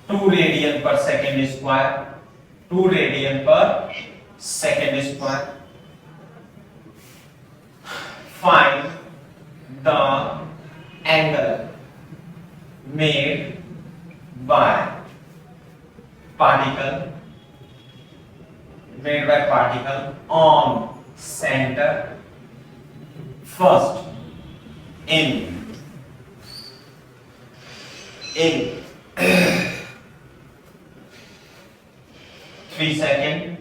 2 radian per second square, 2 radian per second square. Find the angle made by particle on center first in 3 seconds.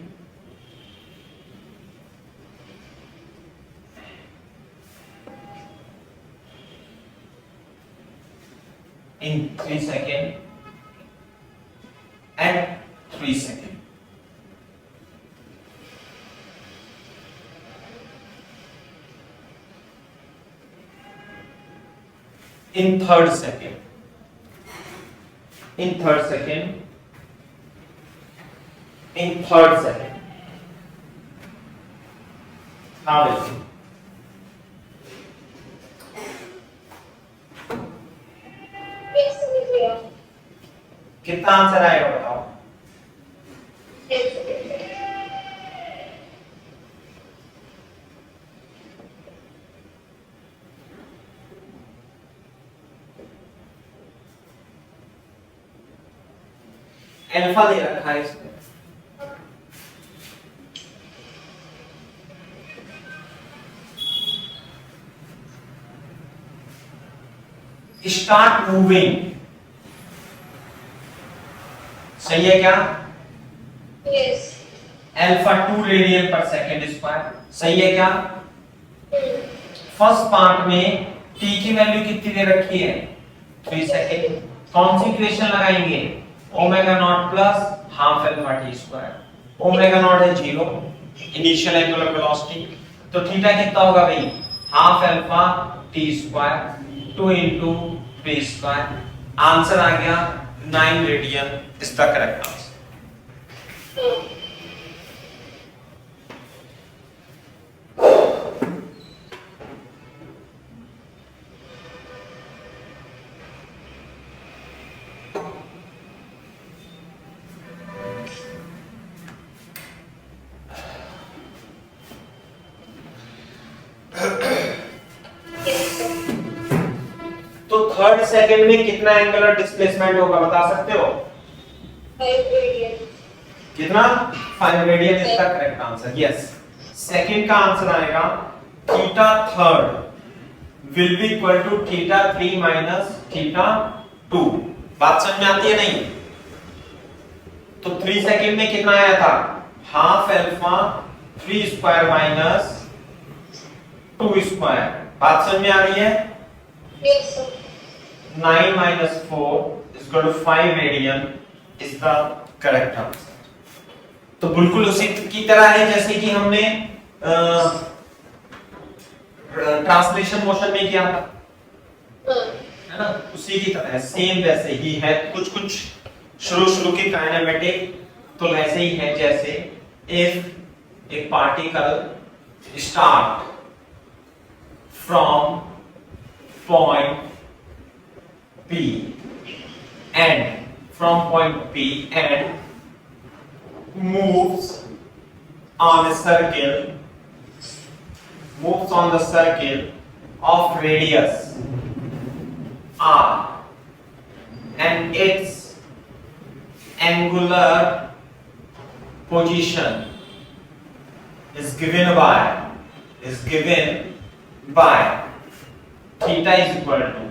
In 3 seconds and 3 seconds. In third second. In third second. In third second. How is it? Yes, समझ गया। कितना answer आएगा बताओ? Yes, समझ गया। Alpha दे रखा है इसमें। स्टार्ट मूविंग सही है क्या? Yes. Alpha 2 radian per second square सही है क्या? फर्स्ट पार्ट में टी की वैल्यू कितनी दे रखी है? 3 सेकेंड। कौन सी इक्वेशन लगाएंगे? Omega naught plus half alpha T square. Omega naught है 0, इनिशियल एंगुलर वेलोसिटी, तो थीटा कितना होगा भाई? Half alpha T square 2 into 3 square. Answer आ गया 9 radian is the correct answer. तो थर्ड सेकंड में कितना एंगुलर डिस्प्लेसमेंट होगा बता सकते हो? 5 radian. कितना? 5 radian is the correct answer. Yes, second का आंसर आएगा theta third will be equal to theta 3 minus theta 2। बात समझ में आती है नहीं? तो 3 सेकंड में कितना आया था? Half alpha 3 square minus 2 square. बात समझ में आ रही है? Yes, sir. 9 minus 4 is equal to 5 radian is the correct answer। तो बिल्कुल उसी की तरह है जैसे कि हमने ट्रांसलेशन मोशन में किया था, है ना? उसी की तरह है, सेम वैसे ही है। कुछ शुरू के काइनेमेटिक तो वैसे ही है जैसे if a particle start from point P and from point P and moves on the circle of radius r and its angular position is given by theta is equal to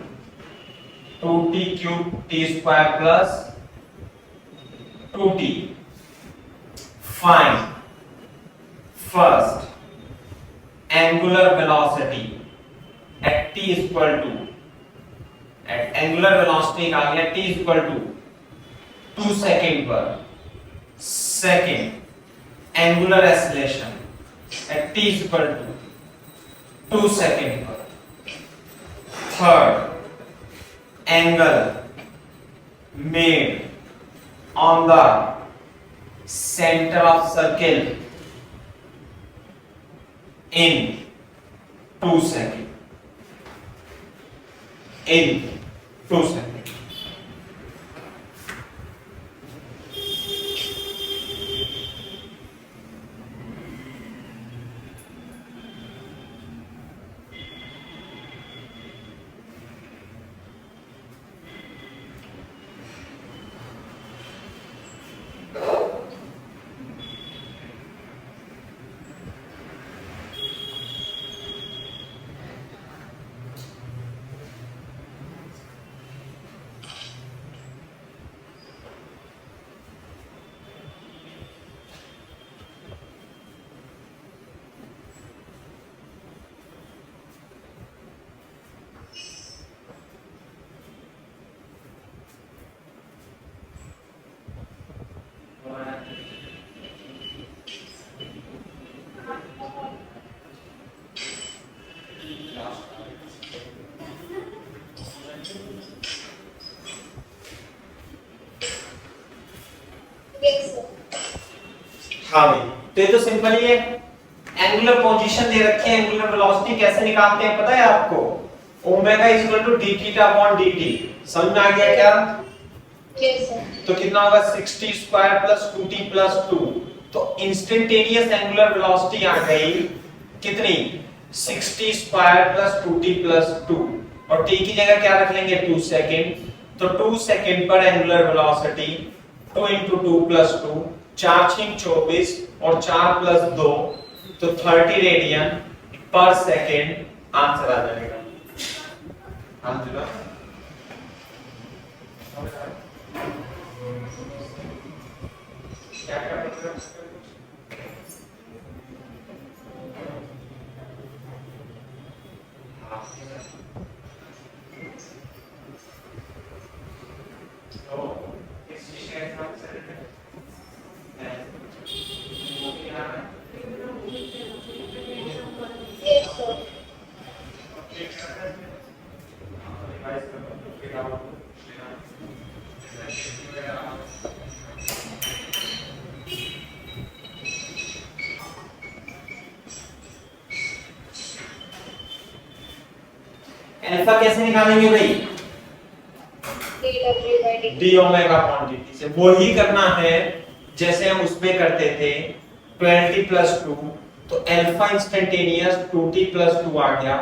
2t cube t square plus 2t। Find first angular velocity at t is equal to t is equal to 2 second पर। Second angular acceleration at t is equal to 2 second पर। Third angle made on the center of circle in 2 second in 2 second. Yes, sir. हाँ भाई, तो ये तो simple ही है। Angular position दे रखी है, एंगुलर वेलोसिटी कैसे निकालते हैं पता है आपको? Omega is equal to d theta upon dt। समझ में आ गया क्या? Yes, sir. तो कितना होगा 60 स्क्वायर प्लस 2t प्लस 2। तो इंस्टेंटेनियस एंगुलर वेलोसिटी आ गई कितनी? 60 स्क्वायर प्लस 2t प्लस 2 और t की जगह क्या रख लेंगे 2 सेकंड। तो 2 सेकंड पर एंगुलर वेलोसिटी 2 into 2 plus 2 4 छींक 24 और 4 प्लस 2 तो 30 रेडियन पर सेकंड आंसर आ जाएगा। आंसर क्या क्या मतलब Yes, sir. अल्फा कैसे निकालेंगे भाई? dw by dt. D omega upon dt से। वही करना है जैसे हम उसमें करते थे 20 प्लस 2। तो अल्फा इंस्टेंटेनियस 2t प्लस 2 आ गया।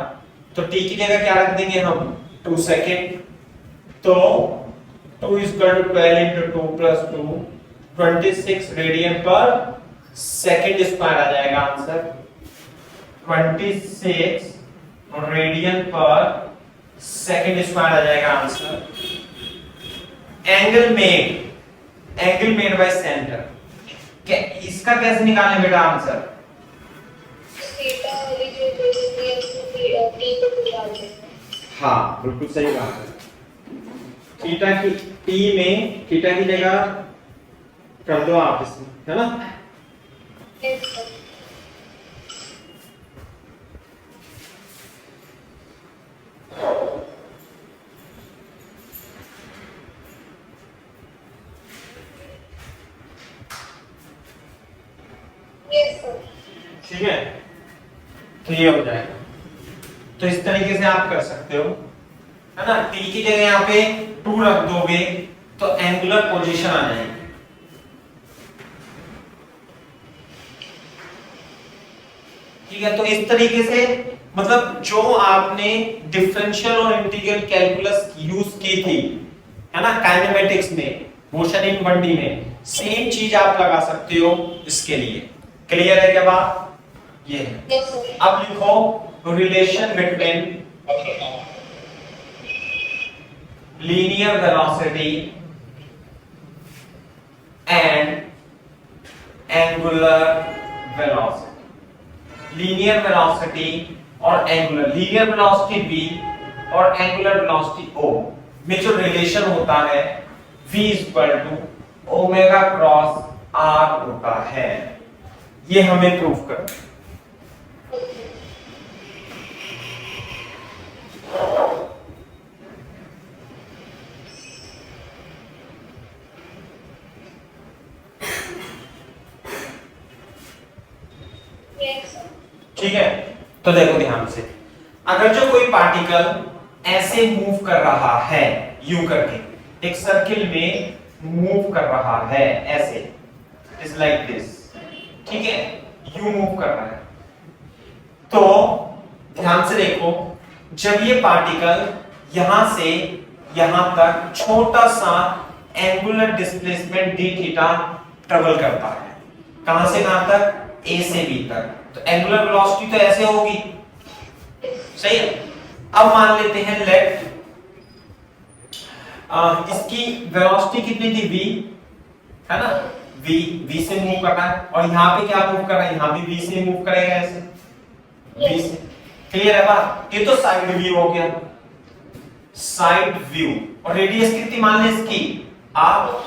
तो t की जगह क्या रख देंगे हम 2 सेकेंड। तो 2 is equal to 12 into 2 plus 2 26 radian per second square आ जाएगा answer. 26 radian per second square आ जाएगा answer. Angle made bye centre. क्या इसका कैसे निकालें बेटा आंसर? थीटा वाली जो पोजीशन है उसमें t को निकाल देंगे। हाँ बिल्कुल सही बात है। थीटा की t में थीटा की जगह कर दो आप इसमें, है ना? Yes, sir. Yes, sir. ठीक है, तो ये हो जाएगा। तो इस तरीके से आप कर सकते हो, है ना? t की जगह यहाँ पे 2 रख दोगे तो एंगुलर पोजीशन आ जाएगी। ठीक है, तो इस तरीके से मतलब जो आपने डिफरेंशियल और इंटीग्रल कैलकुलस यूज की थी, है ना, काइनेमेटिक्स में, मोशन इन 1D में, सेम चीज आप लगा सकते हो इसके लिए। क्लियर है क्या बात? ये है। Yes, sir. अब लिखो relation between linear velocity and angular velocity. Linear velocity और एंगुलर, लीनियर वेलोसिटी v और एंगुलर वेलोसिटी o में जो रिलेशन होता है v equal to omega cross r होता है। ये हमें प्रूफ करना है। Yes, sir. ठीक है, तो देखो ध्यान से, अगर जो कोई पार्टिकल ऐसे मूव कर रहा है, यूं करके एक सर्किल में मूव कर रहा है, ऐसे इज लाइक दिस, ठीक है, यूं मूव कर रहा है, तो ध्यान से देखो, जब ये पार्टिकल यहां से यहां तक छोटा सा angular displacement D theta travel करता है, कहां से कहां तक, ए से बी तक, तो एंगुलर वेलोसिटी तो ऐसे होगी, सही है। अब मान लेते हैं लेट इसकी वेलोसिटी कितनी थी, v, है ना, v से मूव कर रहा है, और यहाँ पे क्या मूव कर रहा है, यहाँ भी v से मूव करेगा, ऐसे v से, क्लियर है बात। ये तो साइड व्यू हो गया, साइड व्यू, और रेडियस कितनी मान लें इसकी, आप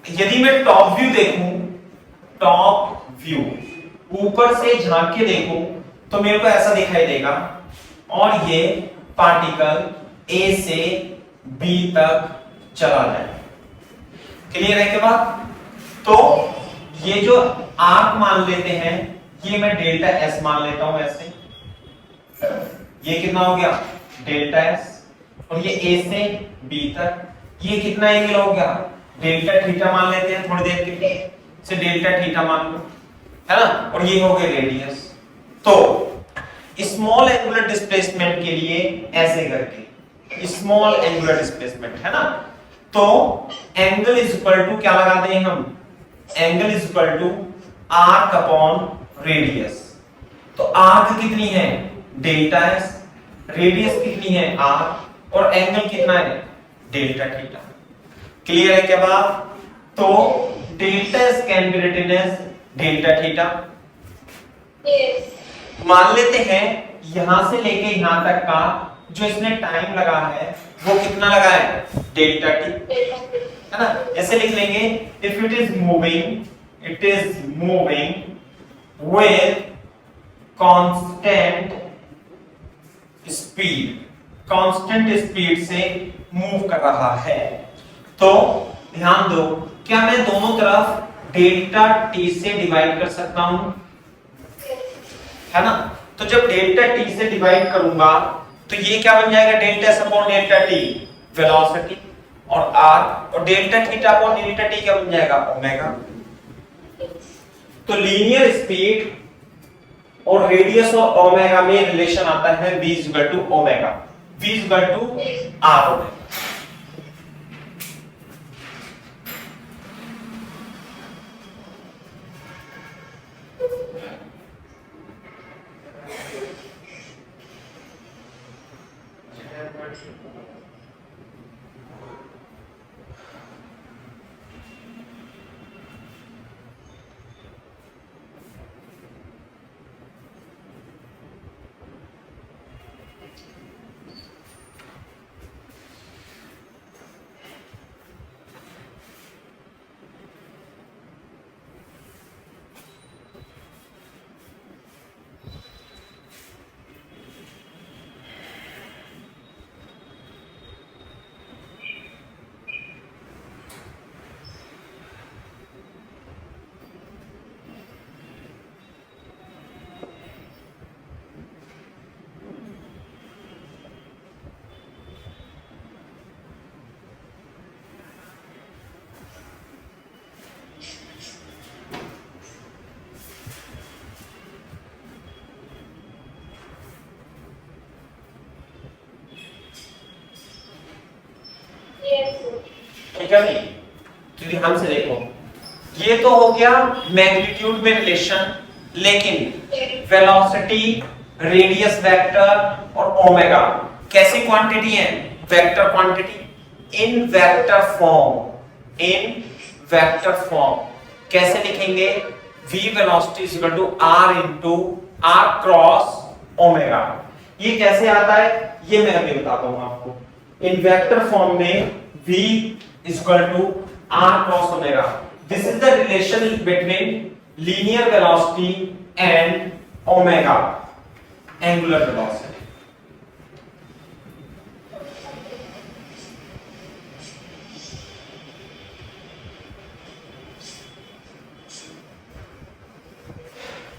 यदि मैं टॉप व्यू देखूं, टॉप व्यू ऊपर से झांक के देखूं तो मेरे को ऐसा दिखाई देगा, और ये पार्टिकल ए से बी तक चला जाए, क्लियर है के बाद। तो ये जो आर्क मान लेते हैं, ये मैं डेल्टा एस मान लेता हूं ऐसे, ये कितना हो गया डेल्टा एस, और ये ए से बी तक ये कितना एंगल हो गया, डेल्टा थीटा मान लेते हैं थोड़ी देर के लिए, से डेल्टा थीटा मान लो, है ना, और ये हो गया रेडियस। तो स्मॉल एंगुलर डिस्प्लेसमेंट के लिए ऐसे करके, स्मॉल एंगुलर डिस्प्लेसमेंट, है ना, तो एंगल इज इक्वल टू क्या लगा दें हम, angle is equal to arc upon radius. तो आर्क कितनी है डेल्टा एस, रेडियस कितनी है आर, और एंगल कितना है डेल्टा थीटा, क्लियर है क्या बात। तो delta s can be written as delta theta. मान लेते हैं यहां से लेके यहां तक का जो इसने टाइम लगा है वो कितना लगा है, डेल्टा टी, है ना, ऐसे लिख लेंगे, if it is moving with constant speed, constant speed से मूव कर रहा है। तो ध्यान दो, क्या मैं दोनों तरफ डेल्टा टी से डिवाइड कर सकता हूं, है ना, तो जब डेल्टा टी से डिवाइड करूंगा तो ये क्या बन जाएगा, delta s upon delta t velocity, और आर, और delta theta upon delta t क्या बन जाएगा, ओमेगा। तो लीनियर स्पीड और रेडियस और ओमेगा में रिलेशन आता है v equal to omega, v equal to are omega. ठीक है नहीं, तो ध्यान से देखो, ये तो हो गया मैग्नीट्यूड में रिलेशन, लेकिन वेलोसिटी, रेडियस वेक्टर और ओमेगा कैसी क्वांटिटी है, vector quantity in vector form, in vector form. कैसे लिखेंगे, v velocity is equal to r into r cross omega. ये कैसे आता है ये मैं अभी बताता हूं आपको, इन वेक्टर फॉर्म में v is equal to r cross omega. This is the relation between linear velocity and omega, angular velocity.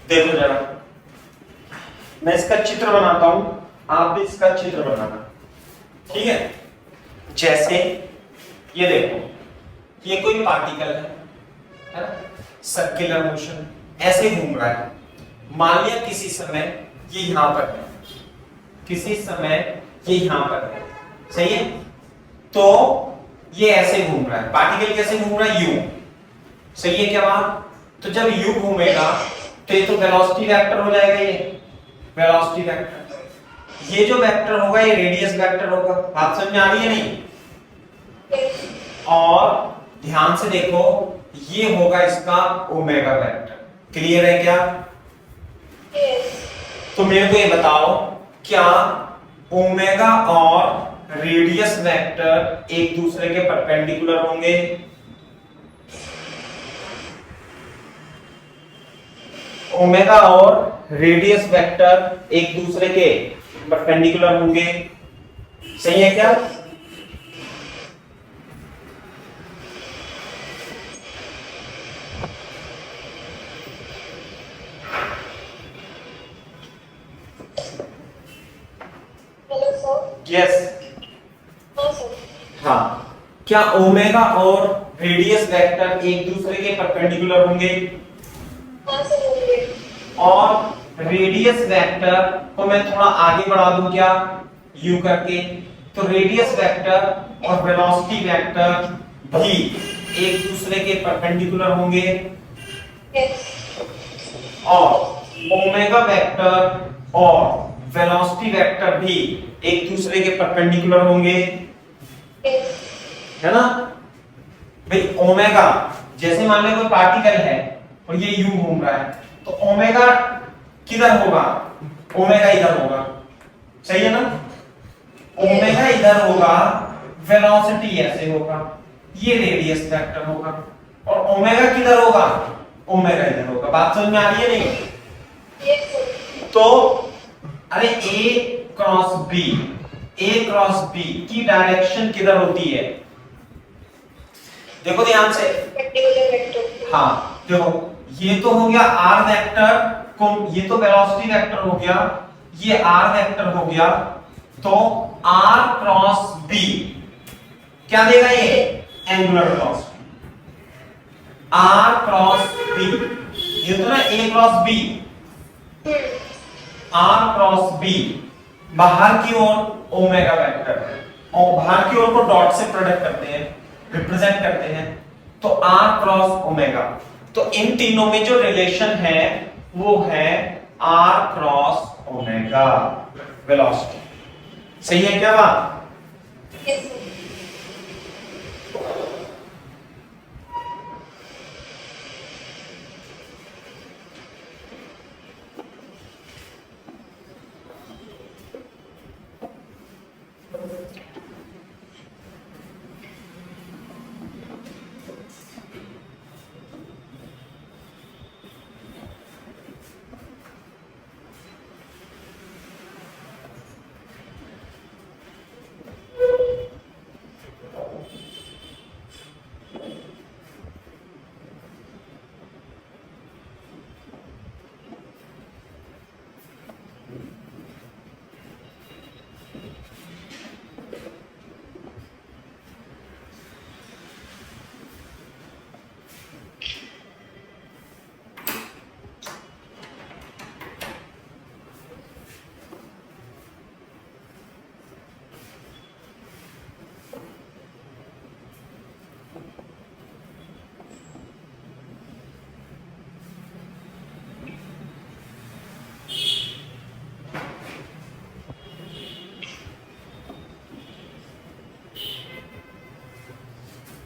देखो जरा, मैं इसका चित्र बनाता हूं आप भी इसका चित्र बनाना, ठीक है। जैसे ये देखो, ये कोई पार्टिकल है ना, सर्कुलर मोशन ऐसे घूम रहा है। मान लिया किसी समय ये यहां पर है, किसी समय ये यहां पर है, सही है। तो ये ऐसे घूम रहा है, पार्टिकल कैसे घूम रहा है, यू, सही है क्या बात। तो जब यू घूमेगा तो ये तो वेलोसिटी वेक्टर हो जाएगा, ये वेलोसिटी वेक्टर। ये जो वेक्टर होगा ये रेडियस वेक्टर होगा। बात समझ में आ रही है नहीं। और ध्यान से देखो, ये होगा इसका ओमेगा वेक्टर। क्लियर है क्या। तो मेरे को ये बताओ, क्या ओमेगा और रेडियस वेक्टर एक दूसरे के परपेंडिकुलर होंगे। ओमेगा और रेडियस वेक्टर एक दूसरे के परपेंडिकुलर होंगे, सही है क्या। Hello sir. यस। हाँ सर। हाँ, क्या ओमेगा और रेडियस वेक्टर एक दूसरे के परपेंडिकुलर होंगे। हाँ सर, होंगे। और रेडियस वेक्टर को मैं थोड़ा आगे बढ़ा दूं क्या, यू करके। तो रेडियस वेक्टर और वेलोसिटी वेक्टर भी एक दूसरे के परपेंडिकुलर होंगे। यस। और ओमेगा वेक्टर और वेलोसिटी वेक्टर भी एक दूसरे के परपेंडिकुलर होंगे, यस। है ना भाई। ओमेगा, जैसे मान लो कोई पार्टिकल है और ये यू घूम रहा है, तो ओमेगा किधर होगा, ओमेगा इधर होगा, सही है ना। ओमेगा इधर होगा, वेलोसिटी ऐसे होगा, ये रेडियस वेक्टर होगा। और ओमेगा किधर होगा, ओमेगा इधर होगा। बात समझ में आ रही है नहीं। Yes sir. तो अरे ए क्रॉस बी, ए क्रॉस बी की डायरेक्शन किधर होती है, देखो ध्यान से। Particular vector. हाँ देखो, ये तो हो गया आर वेक्टर को, ये तो वेलोसिटी वेक्टर हो गया, ये आर वेक्टर हो गया। तो आर क्रॉस बी क्या देगा, ये angular velocity. R cross B, ये तो ना A cross B, R cross B बाहर की ओर ओमेगा वेक्टर है, और बाहर की ओर को डॉट से प्रोडक्ट करते हैं, रिप्रेजेंट करते हैं। तो आर क्रॉस ओमेगा, तो इन तीनों में जो रिलेशन है वो है आर क्रॉस ओमेगा वेलोसिटी, सही है क्या बात। Yes sir.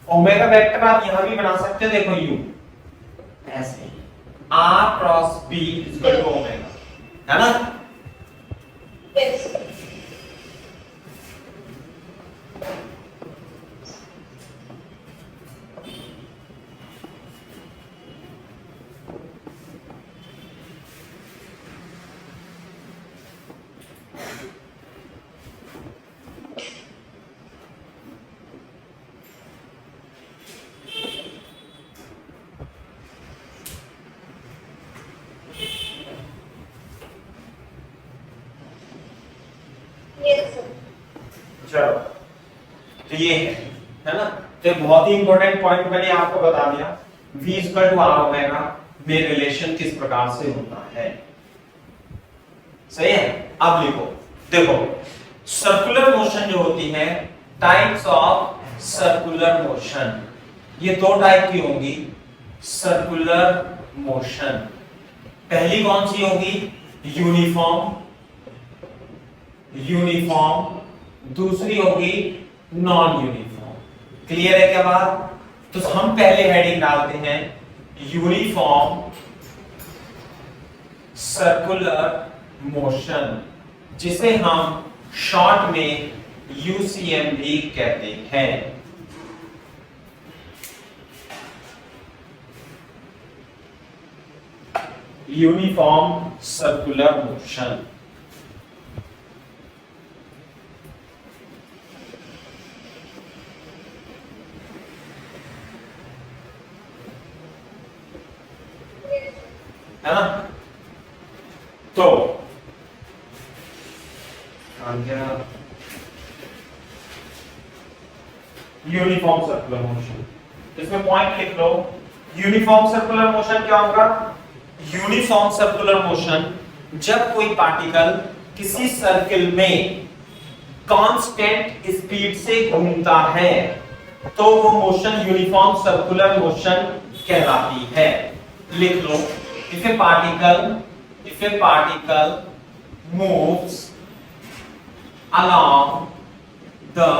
ओमेगा वेक्टर आप यहां भी बना सकते हो, देखो यू ऐसे, r cross b equal to omega, है ना। यस। चलो, तो ये है ना। तो ये बहुत ही इंपॉर्टेंट पॉइंट मैंने आपको बता दिया। v equal to are omega में रिलेशन किस प्रकार से होता है। सही है। अब लिखो, देखो सर्कुलर मोशन जो होती है, टाइप्स ऑफ सर्कुलर मोशन, ये दो टाइप की होंगी सर्कुलर मोशन। पहली कौन सी होगी, यूनिफॉर्म, दूसरी होगी नॉन यूनिफॉर्म। क्लियर है क्या बात। तो हम पहले हेडिंग डालते हैं यूनिफॉर्म सर्कुलर मोशन, जिसे हम शॉर्ट में यूसीएम भी कहते हैं। Uniform circular motion. है ना। तो यूनिफॉर्म सर्कुलर मोशन, इसमें पॉइंट लिख लो। यूनिफॉर्म सर्कुलर मोशन क्या होगा, यूनिफॉर्म सर्कुलर मोशन जब कोई पार्टिकल किसी सर्किल में कांस्टेंट स्पीड से घूमता है तो वो मोशन यूनिफॉर्म सर्कुलर मोशन कहलाती है। लिख लो, if a particle moves along the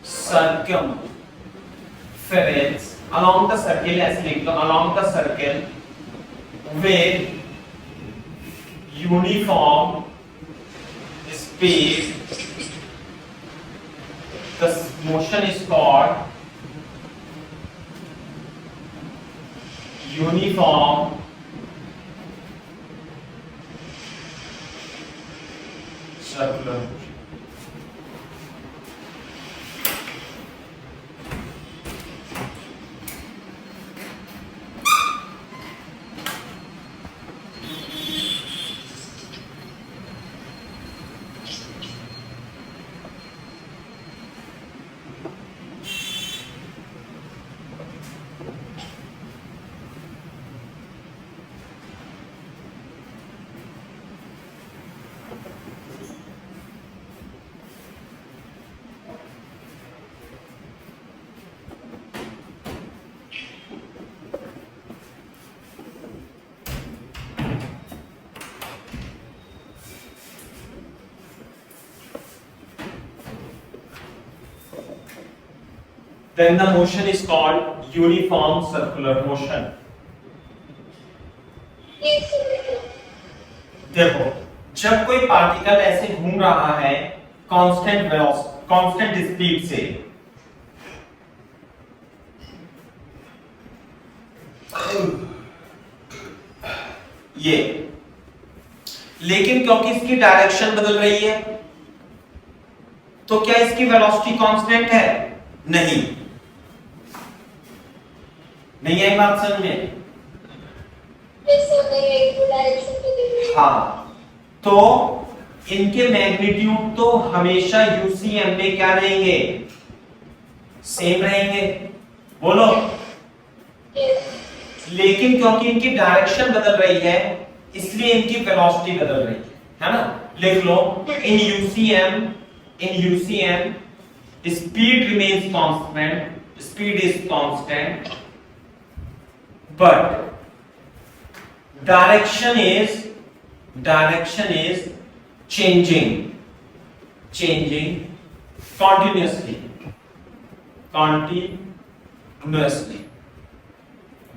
circumference, along the circle, ऐसे लिख लो, along the circle with uniform speed, the motion is called uniform circular motion। Then the motion is called uniform circular motion। देखो, जब कोई particle ऐसे घूम रहा है constant velocity, constant speed से, ये, लेकिन क्योंकि इसकी डायरेक्शन बदल रही है तो क्या इसकी वेलोसिटी कांस्टेंट है, नहीं। नहीं है बात समझ में। हाँ, तो इनके मैग्नीट्यूड तो हमेशा यूसीएम में क्या रहेंगे, सेम रहेंगे, बोलो। लेकिन क्योंकि इनकी डायरेक्शन बदल रही है इसलिए इनकी वेलोसिटी बदल रही है ना। लिख लो, in UCM speed remains constant, speed is constant, but direction is changing continuously।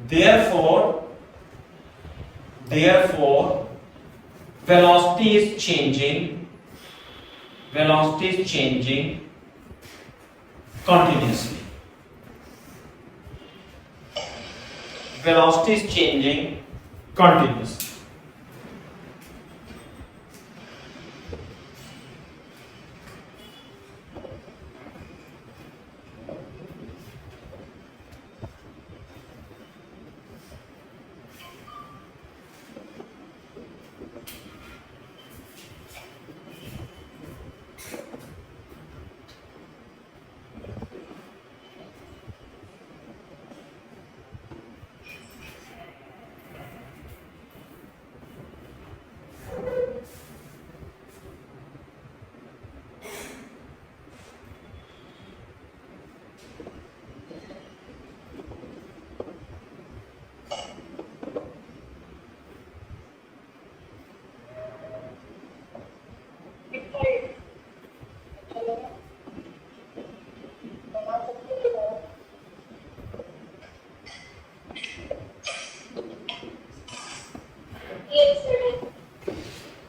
Therefore velocity is changing continuously। Velocity is changing continuously।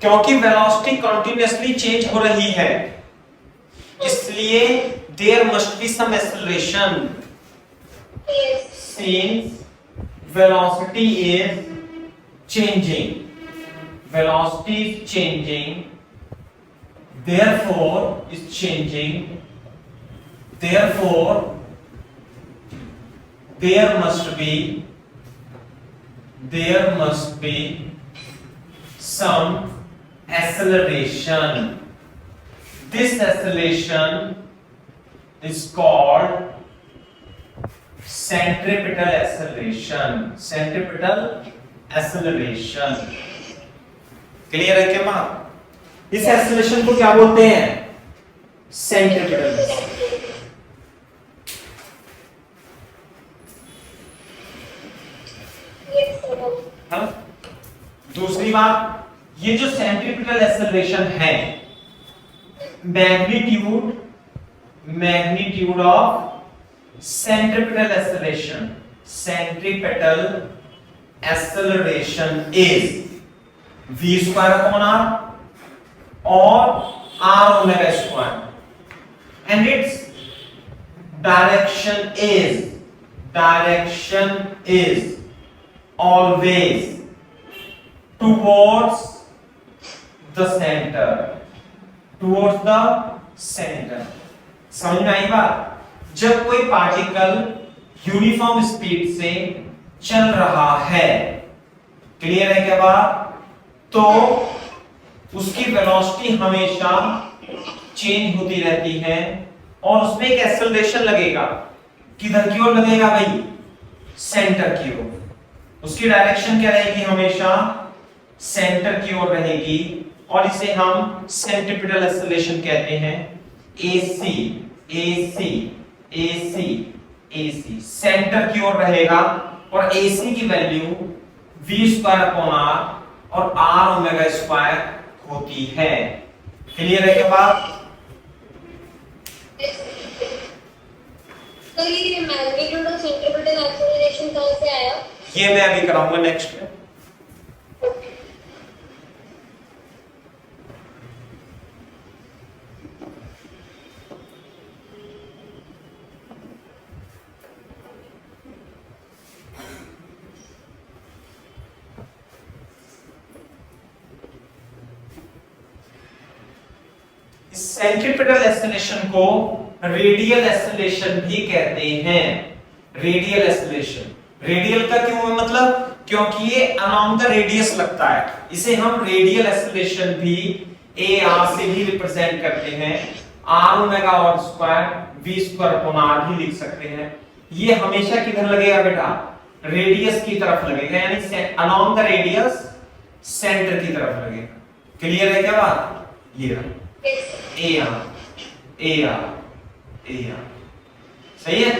क्योंकि वेलोसिटी कंटिन्यूअसली चेंज हो रही है, इसलिए there must be some acceleration since velocity is changing, velocity is changing, therefore is changing, therefore there must be some acceleration. This acceleration is called centripetal acceleration. Centripetal acceleration. Clear है क्या बात? इस acceleration को क्या बोलते हैं? Centripetal. हाँ? दूसरी बात, ये जो सेंट्रिपिटल एक्सेलरेशन है, magnitude of centripetal acceleration is v square upon r or r omega square, and its direction is always towards the center. समझ में आई बात? जब कोई पार्टिकल यूनिफॉर्म स्पीड से चल रहा है, क्लियर है क्या बात, तो उसकी वेलोसिटी हमेशा चेंज होती रहती है और उसमें एक एक्सेलरेशन लगेगा। किधर की ओर लगेगा भाई? सेंटर की ओर। उसकी डायरेक्शन क्या रहेगी? हमेशा सेंटर की ओर रहेगी और इसे हम सेंट्रिपिटल एक्सेलरेशन कहते हैं। AC सेंटर की ओर रहेगा और AC की value v square upon r और r ओमेगा स्क्वायर होती है। क्लियर है क्या बात? तो ये मैग्नीट्यूड ऑफ सेंट्रिपिटल एक्सेलरेशन कहां से आया? ये मैं अभी कराऊंगा नेक्स्ट में। सेंट्रिपिटल एक्सेलरेशन को रेडियल एक्सेलरेशन भी कहते हैं। रेडियल एक्सेलरेशन, रेडियल का क्यों मतलब? क्योंकि ये अलोंग द रेडियस लगता है, इसे हम रेडियल एक्सेलरेशन भी AR से भी रिप्रेजेंट करते हैं। r ओमेगा और square v square upon r भी लिख सकते हैं। ये हमेशा किधर लगेगा बेटा? रेडियस की तरफ लगेगा, यानी अलोंग द रेडियस सेंटर की तरफ लगेगा। क्लियर है क्या बात? ये AR सही है।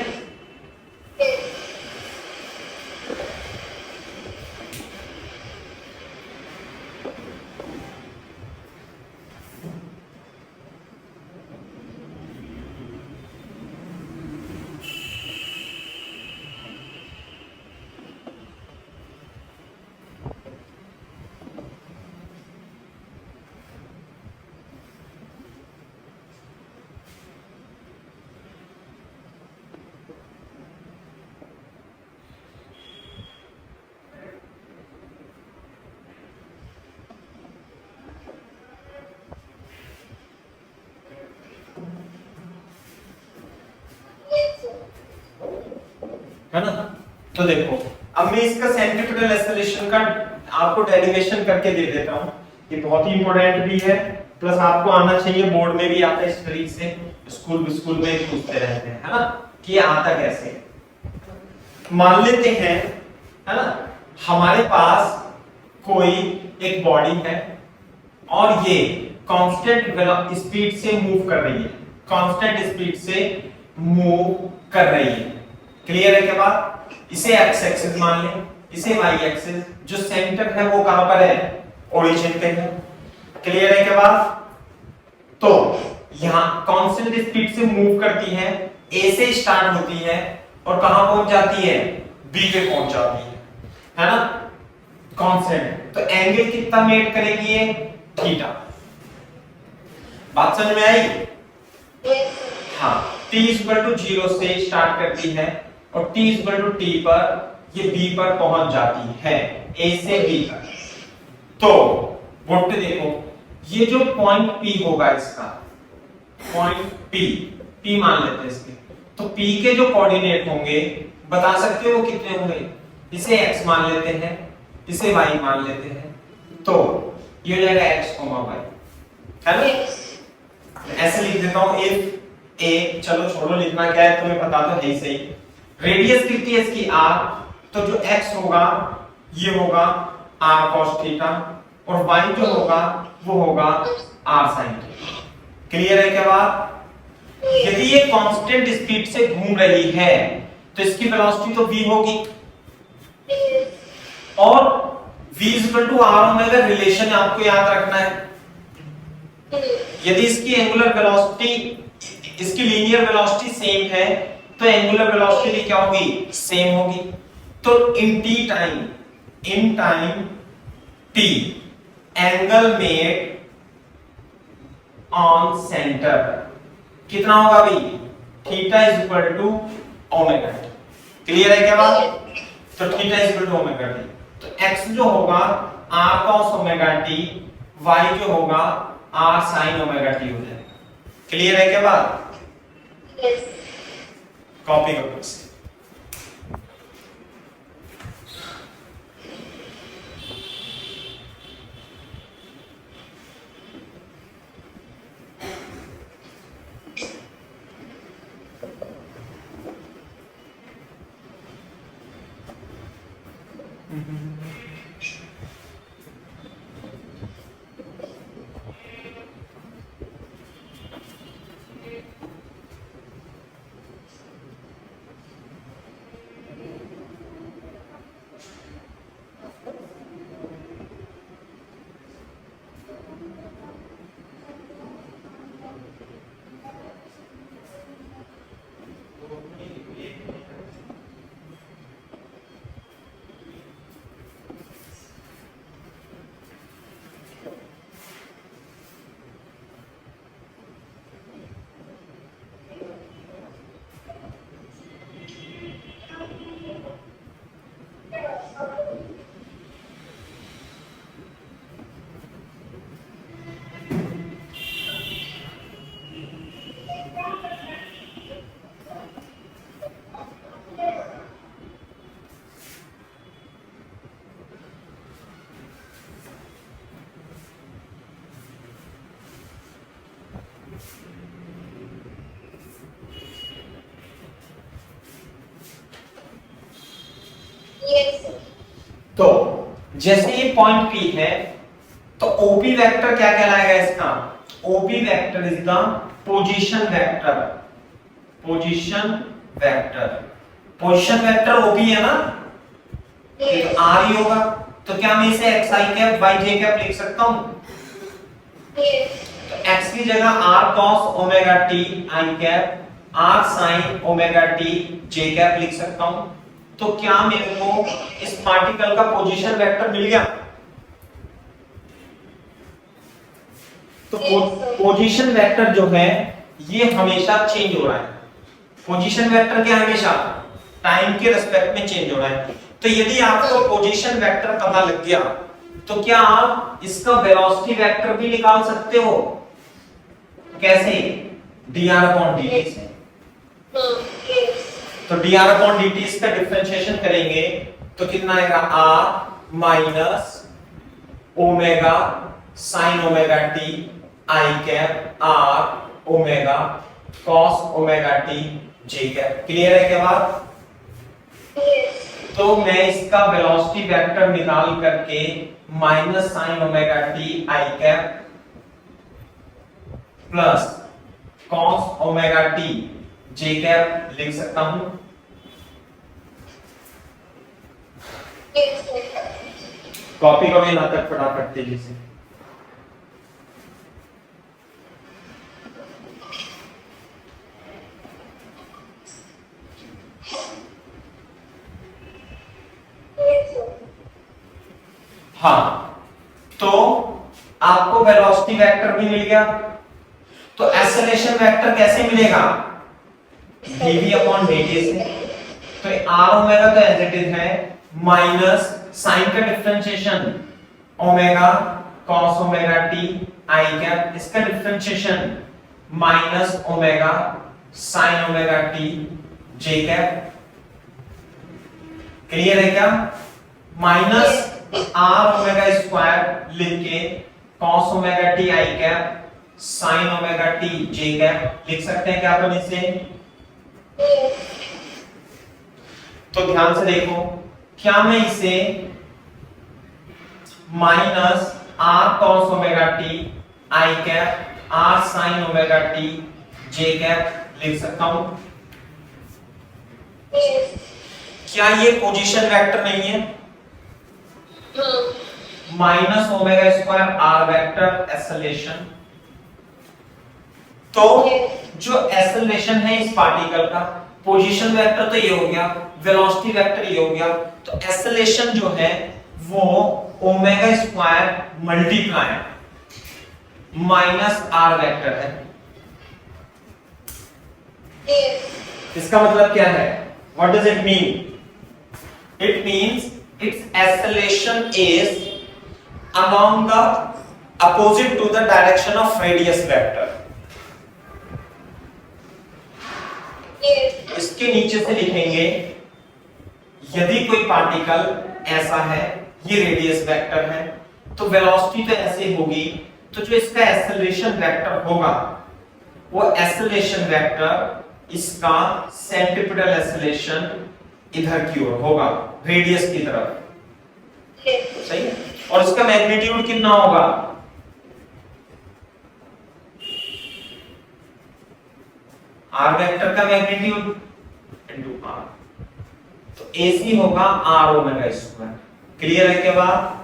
है ना? तो देखो, अब मैं इसका सेंट्रिपिटल एक्सेलरेशन का आपको डेरिवेशन करके दे देता हूं। ये बहुत ही इंपॉर्टेंट भी है, प्लस आपको आना चाहिए, बोर्ड में भी आता है इस तरीके से, स्कूल में पूछते रहते हैं, है ना, कि आता कैसे। मान लेते हैं, है ना, हमारे पास कोई एक बॉडी है और ये कांस्टेंट स्पीड से मूव कर रही है, कांस्टेंट स्पीड से मूव कर रही है। क्लियर है क्या बात? इसे एक्स एक्सिस मान लें, इसे वाई एक्सिस। जो सेंटर है वो कहां पर है? ओरिजिन पे है। क्लियर है क्या बात? तो यहां कांस्टेंट स्पीड से मूव करती है, ए से स्टार्ट होती है और कहां पहुंच जाती है? बी पे पहुंच जाती है ना, कांस्टेंट। तो एंगल कितना मेक करेगी ये? थीटा। बात समझ में आई? Yes, sir. हाँ, t इक्वल टू 0 से स्टार्ट करती है और t इक्वल टू t पर ये b पर पहुंच जाती है, a से b तक। तो वोट देखो, ये जो पॉइंट p होगा, इसका पॉइंट p मान लेते हैं इसके, तो p के जो कोऑर्डिनेट होंगे बता सकते हो वो कितने होंगे? इसे x मान लेते हैं, इसे y मान लेते हैं, तो ये हो जाएगा x, y, है ना? Yes. ऐसे लिख देता हूं, इफ a, चलो छोड़ो लिखना क्या है, तुम्हें पता तो है ही सही। रेडियस कितनी है इसकी r, तो जो x होगा ये होगा r cos थीटा और y जो होगा वो होगा r sin थीटा। क्लियर है क्या बात? यदि ये कांस्टेंट स्पीड से घूम रही है तो इसकी वेलोसिटी तो v होगी, Yes. और v equal to r omega relation आपको याद रखना है। Yes. यदि इसकी एंगुलर वेलोसिटी, इसकी लीनियर वेलोसिटी सेम है तो एंगुलर वेलोसिटी भी क्या होगी? सेम होगी। तो in time t angle made on centre कितना होगा भाई? Theta is equal to omega t. Clear है क्या बात? तो theta is equal to omega t, तो x जो होगा r cos omega t, y जो होगा r sin ओमेगा टी हो जाएगा। क्लियर है क्या बात? Yes. कॉपी करो इसे। Yes, sir. तो जैसे ये पॉइंट P है तो OP वेक्टर क्या कहलाएगा इसका? OP vector is the position vector. Position vector, position vector OP है ना, Yes. तो R ही होगा। तो क्या मैं इसे xi कैप yj कैप लिख सकता हूं? Yes. तो x की जगह r cos omega t i cap, r sin omega t j cap लिख सकता हूं। तो क्या मेरे को इस पार्टिकल का पोजीशन वेक्टर मिल गया? तो पोजीशन वेक्टर जो है ये हमेशा चेंज हो रहा है। पोजीशन वेक्टर क्या हमेशा टाइम के रिस्पेक्ट में चेंज हो रहा है। तो यदि आपको पोजीशन वेक्टर पता लग गया तो क्या आप इसका वेलोसिटी वेक्टर भी निकाल सकते हो? कैसे? dr अपॉन dt से। Yes. तो dr अपॉन dt इसका डिफरेंशिएशन करेंगे तो कितना आएगा? r minus omega sine omega t i cap r omega cos omega t j cap. Clear है क्या बात? Yes. तो मैं इसका वेलोसिटी वेक्टर निकाल करके minus sign omega t i cap plus cos omega t j cap लिख सकता हूं। Yes, sir. कॉपी करो यहां तक फटाफट तेजी से। Yes, sir. हाँ, तो आपको वेलोसिटी वेक्टर भी मिल गया, तो एक्सेलरेशन वेक्टर कैसे मिलेगा, dv अपॉन dt से। तो r ओमेगा तो एज इट इज है माइनस साइन का differentiation omega cos omega t i cap, इसका differentiation minus omega sine omega t j cap. Clear है क्या? माइनस r ओमेगा स्क्वायर लिख के cos omega t i cap sine omega t j cap लिख सकते हैं क्या अपन इसे? तो ध्यान से देखो, क्या मैं इसे minus r cos omega t i cap r sin omega t j cap लिख सकता हूं? क्या ये पोजीशन वेक्टर नहीं है? Minus omega square r vector acceleration. तो जो एक्सेलरेशन है इस पार्टिकल का, पोजीशन वेक्टर तो ये हो गया, वेलोसिटी वेक्टर ये हो गया, तो एक्सेलरेशन जो है वो omega square multiply minus r vector है। इसका मतलब क्या है? What does it mean? It means it's acceleration is along the opposite to the direction of radius vector। इसके नीचे से लिखेंगे, यदि कोई पार्टिकल ऐसा है, ये रेडियस वेक्टर है, तो वेलोसिटी तो ऐसे होगी, तो जो इसका एक्सेलरेशन वेक्टर होगा वो एक्सेलरेशन वेक्टर इसका सेंट्रीपिटल एक्सेलरेशन इधर की ओर होगा, रेडियस की तरफ। सही है? और इसका मैग्नीट्यूड कितना होगा? आर वेक्टर का मैग्नीट्यूड इनटू आर, तो AC होगा आर ओमेगा स्क्वायर। क्लियर है क्या बात?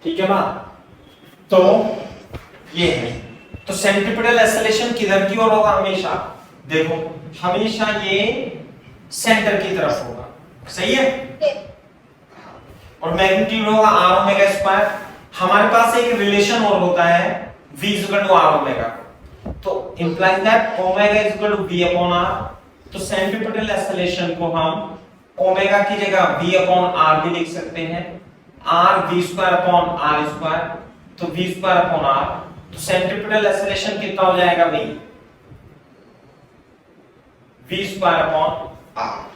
ठीक है ना? तो ये है, तो सेंट्रीपिटल एक्सेलरेशन किधर की ओर होगा? हमेशा देखो, हमेशा ये सेंटर की तरफ होगा। सही है? और मैग्नीट्यूड होगा आर ओमेगा स्क्वायर। हमारे पास एक रिलेशन और होता है v equal to are omega, तो implies that omega equal to v upon R. तो सेंट्रीपिटल एक्सेलरेशन को हम ओमेगा की जगह v अपॉन आर भी लिख सकते हैं, r v square upon r square, तो v स्क्वायर अपॉन r। तो सेंट्रीपिटल एक्सेलरेशन कितना हो जाएगा भाई? v square upon r।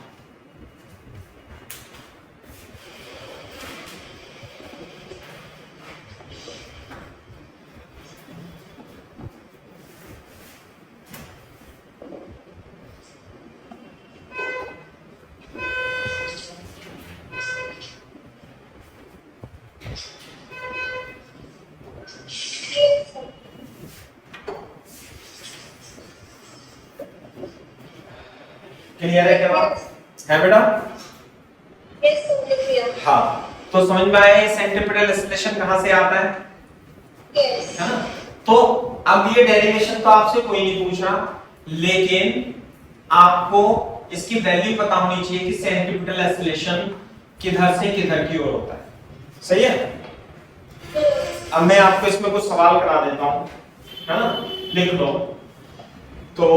Clear है क्या बात है बेटा? यस समझ गया। हाँ, तो समझ में आया सेंट्रीपिटल एक्सेलरेशन कहां से आता है? यस है ना? तो अब ये डेरिवेशन तो आपसे कोई नहीं पूछ रहा, लेकिन आपको इसकी वैल्यू पता होनी चाहिए कि सेंट्रीपिटल एक्सेलरेशन किधर से किधर की ओर होता है। सही है? अब मैं आपको इसमें कुछ सवाल करा देता हूं, है ना? लिख लो। तो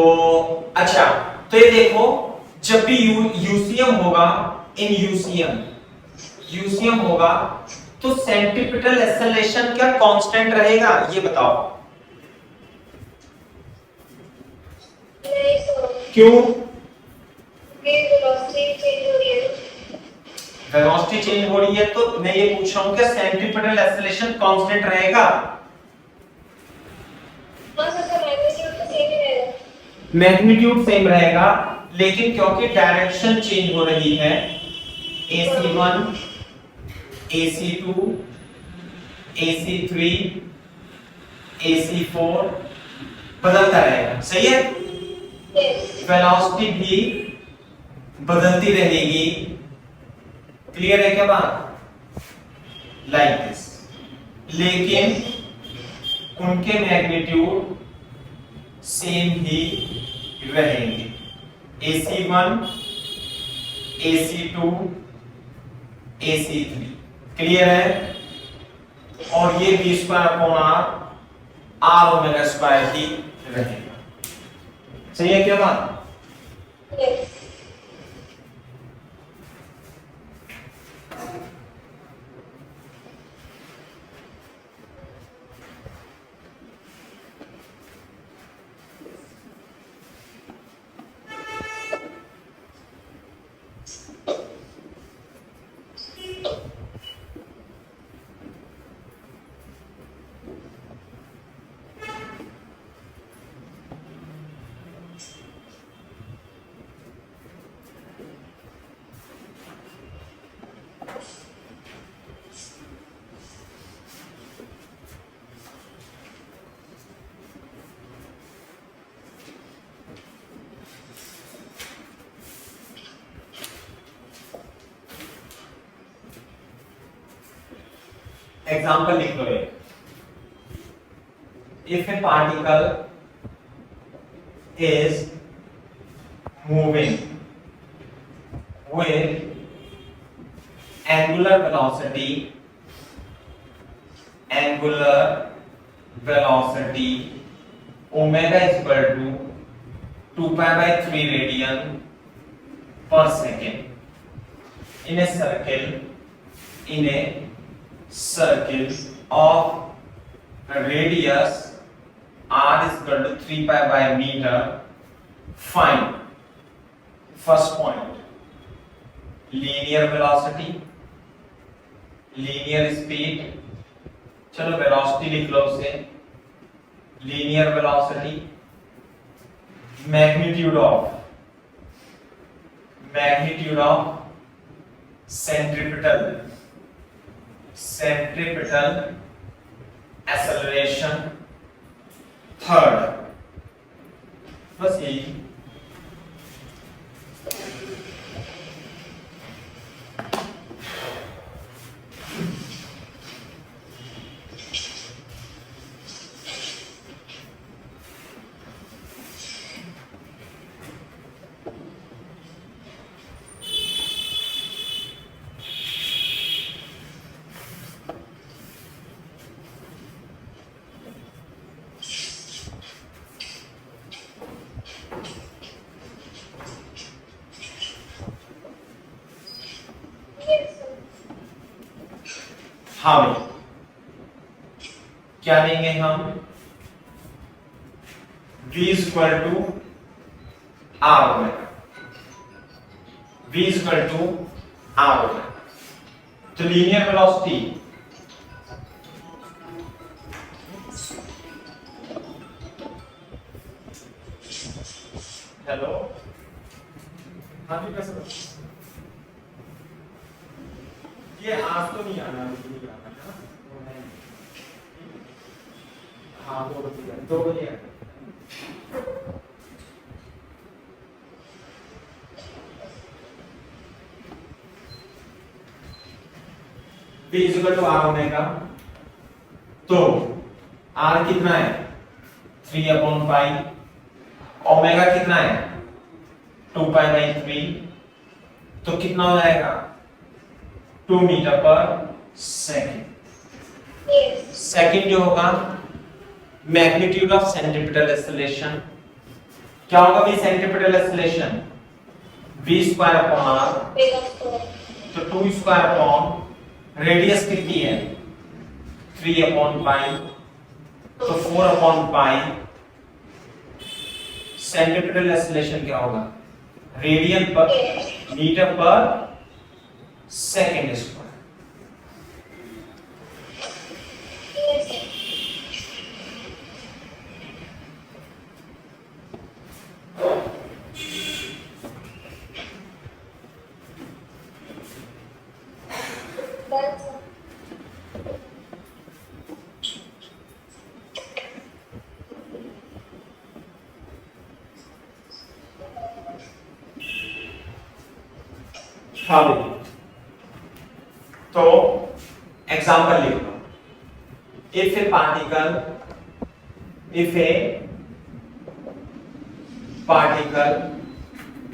अच्छा, तो ये देखो, जब भी यूसीएम होगा, इन यूसीएम होगा, तो सेंट्रीपिटल एक्सेलरेशन क्या कांस्टेंट रहेगा? ये बताओ। नहीं सर, क्यों? वेलोसिटी चेंज हो रही है। वेलोसिटी चेंज हो रही है, तो मैं ये पूछ रहा हूं क्या सेंट्रीपिटल एक्सेलरेशन कांस्टेंट रहेगा? हाँ सर, मैग्नीट्यूड तो सेम ही रहेगा। मैग्नीट्यूड सेम रहेगा, लेकिन क्योंकि डायरेक्शन चेंज हो रही है, AC1, AC2, AC3, AC4 बदलता रहेगा। सही है? यस वेलोसिटी भी बदलती रहेगी। क्लियर है क्या बात? लाइक दिस, लेकिन उनके मैग्नीट्यूड सेम ही रहेंगे। AC1, AC2, AC3 क्लियर है? और ये v square upon r omega square ही रहेगा। सही है क्या बात? यस एग्जाम्पल लिख लो एक। If a particle is moving with angular velocity omega is equal to 2 pi by 3 radian per second in a circle of radius r is equal to 3 pi by meter, find first point linear velocity, linear speed, चलो velocity लिख लो उसे, linear velocity, magnitude of centripetal acceleration, third, बस यही। हाँ भाई, क्या लेंगे हम? v equal to r omega, v equal to r omega. तो लीनियर वेलोसिटी हेलो, हाँ जी कैसे? ये आज तो नहीं आना, हाँ 2 बजे v equal to are omega. तो r कितना है 3 अपॉन पाई, ओमेगा कितना है 2 पाई बाई 3, तो कितना हो जाएगा 2 मीटर पर सेकेंड। सेकेंड जो होगा मैग्नीट्यूड ऑफ सेंट्रीपिटल एक्सेलरेशन, क्या होगा भाई centripetal acceleration v square upon r, तो 2 स्क्वायर अपॉन रेडियस कितनी है 3 अपॉन पाई, तो 4 अपॉन पाई। सेंट्रीपिटल एक्सेलरेशन क्या होगा रेडियन पर मीटर पर सेकेंड स्क्वायर। हाँ देखिए, तो एग्जांपल लिख लो। If a particle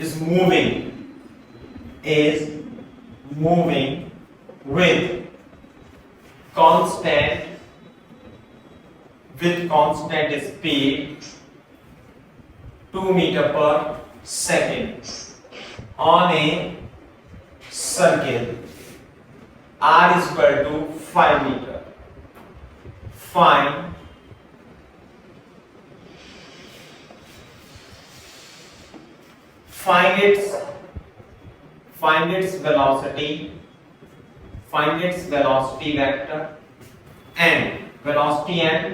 is moving with constant speed 2 meter per second on a circle r is equal to 5 meter. Find its velocity vector and velocity and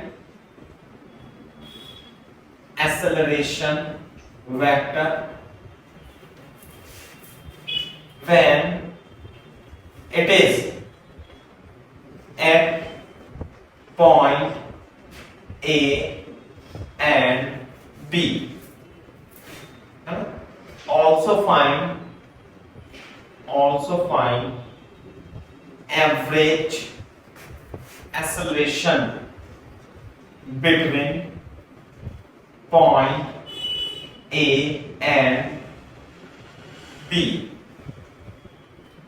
acceleration vector when it is at point A and B. Also find average acceleration between point A and B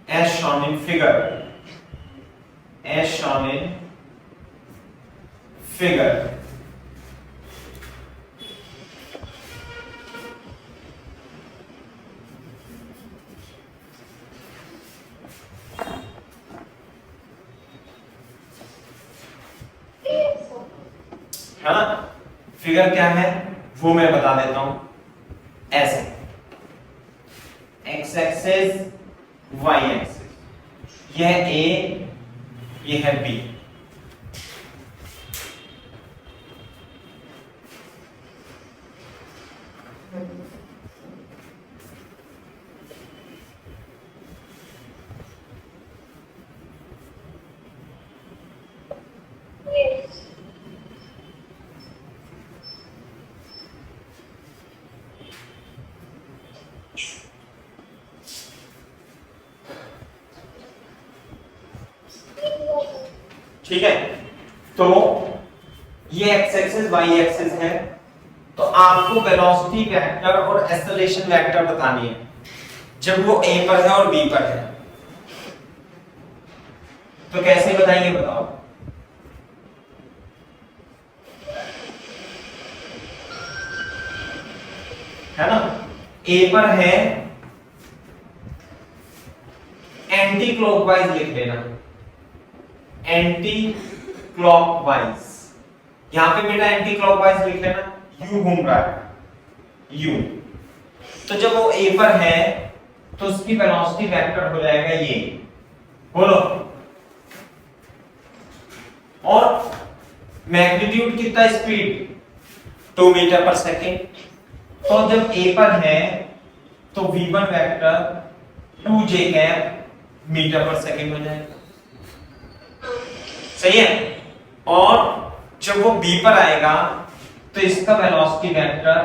as shown in figure. है ना, figure क्या है वो मैं बता देता हूं। ऐसे एक्स एक्सिस वाई एक्सिस, यह ए यह है बी। ठीक है, तो ये एक्स एक्सिस वाई एक्सिस है, तो आपको वेलोसिटी वेक्टर और एक्सेलरेशन वेक्टर बतानी है जब वो ए पर है और बी पर है। तो कैसे बताएंगे बताओ। है ना, ए पर है एंटी क्लॉकवाइज लिख लेना, एंटी क्लॉकवाइज। यहां पे बेटा एंटी क्लॉकवाइज लिख लेना, यू घूम रहा है यू। तो जब वो ए पर है तो उसकी वेलोसिटी वेक्टर हो जाएगा ये, बोलो। और मैग्नीट्यूड कितना स्पीड 2 मीटर पर सेकेंड। तो जब ए पर है तो v1 vector 2j cap metre per second हो जाएगा, सही है। और जब वो बी पर आएगा तो इसका वेलोसिटी वेक्टर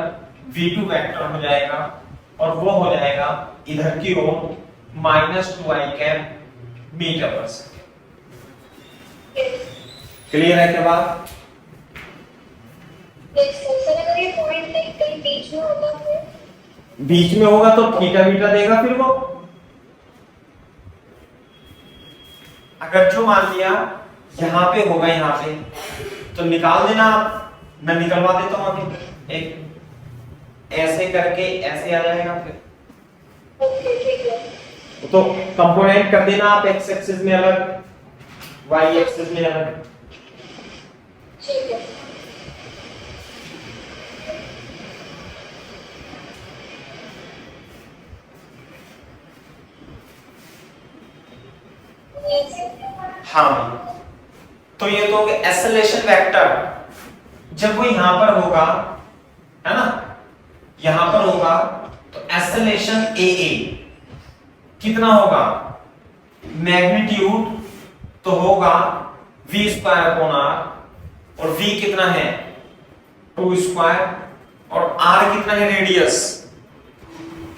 v2 वेक्टर हो जाएगा और वो हो जाएगा इधर की ओर -2i cap metre per second. Clear है? के बाद सर अगर ये पॉइंट कहीं बीच में होता है, बीच में होगा तो थीटा बीटा देगा फिर वो। अगर जो मान लिया यहां पे होगा, यहां पे, तो निकाल देना आप, मैं निकलवा देता हूं अभी। एक ऐसे करके ऐसे आ जाएगा फिर। ओके ठीक है। तो कंपोनेंट कर देना आप, एक्स एक्सिस में अलग, वाई एक्सिस में अलग। ठीक है। हाँ, तो ये तो एक्सेलरेशन वेक्टर जब वो यहां पर होगा, है ना, यहां पर होगा, तो एक्सेलरेशन ए ए कितना होगा? मैग्नीट्यूड तो होगा v स्क्वायर अपॉन r, और v कितना है? 2 स्क्वायर, और r कितना है? Radius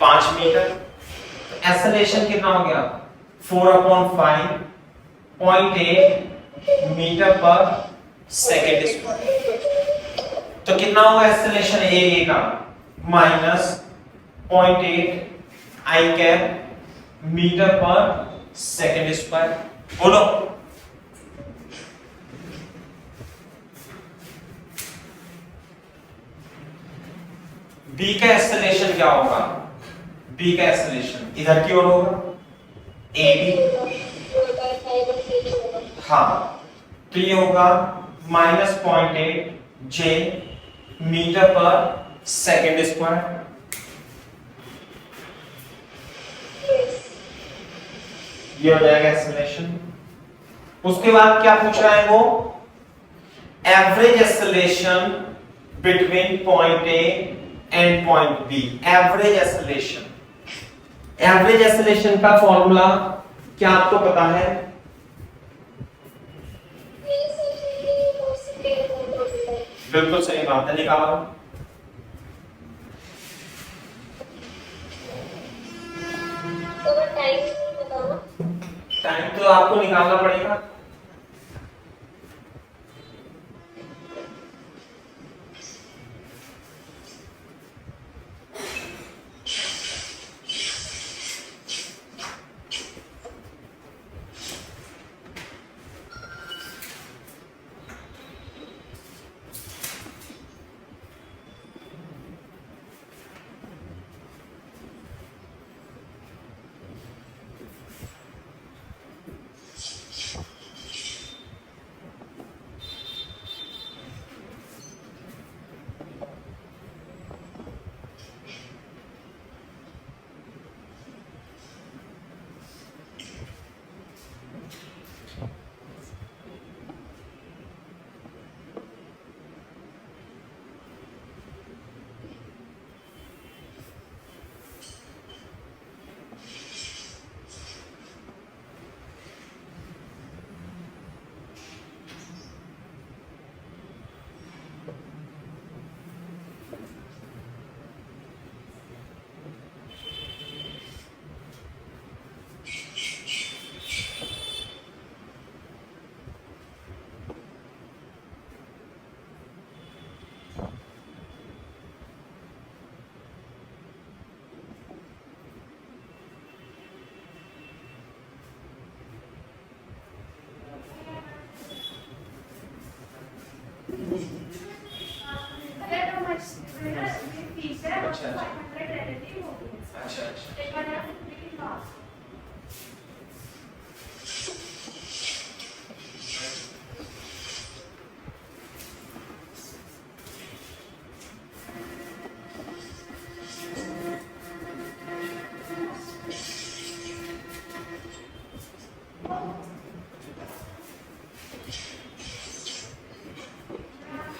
5 metre. तो एक्सेलरेशन कितना हो गया? 4/5, 0.8 मीटर पर सेकेंड स्क्वायर। तो कितना होगा एक्सेलरेशन ए का? -0.8 आई cap metre per second square. बोलो। बी का एक्सेलरेशन क्या होगा? बी का एक्सेलरेशन इधर की ओर होगा, ए बी। हाँ, तो ये होगा -0.8 जे मीटर पर सेकेंड स्क्वायर। ये हो जाएगा एक्सेलरेशन। उसके बाद क्या पूछ रहा है वो? Average acceleration between point A and point B. Average acceleration, average acceleration का फॉर्मूला क्या आपको पता है? बिल्कुल सही बात है, निकालो। टाइम तो आपको निकालना पड़ेगा।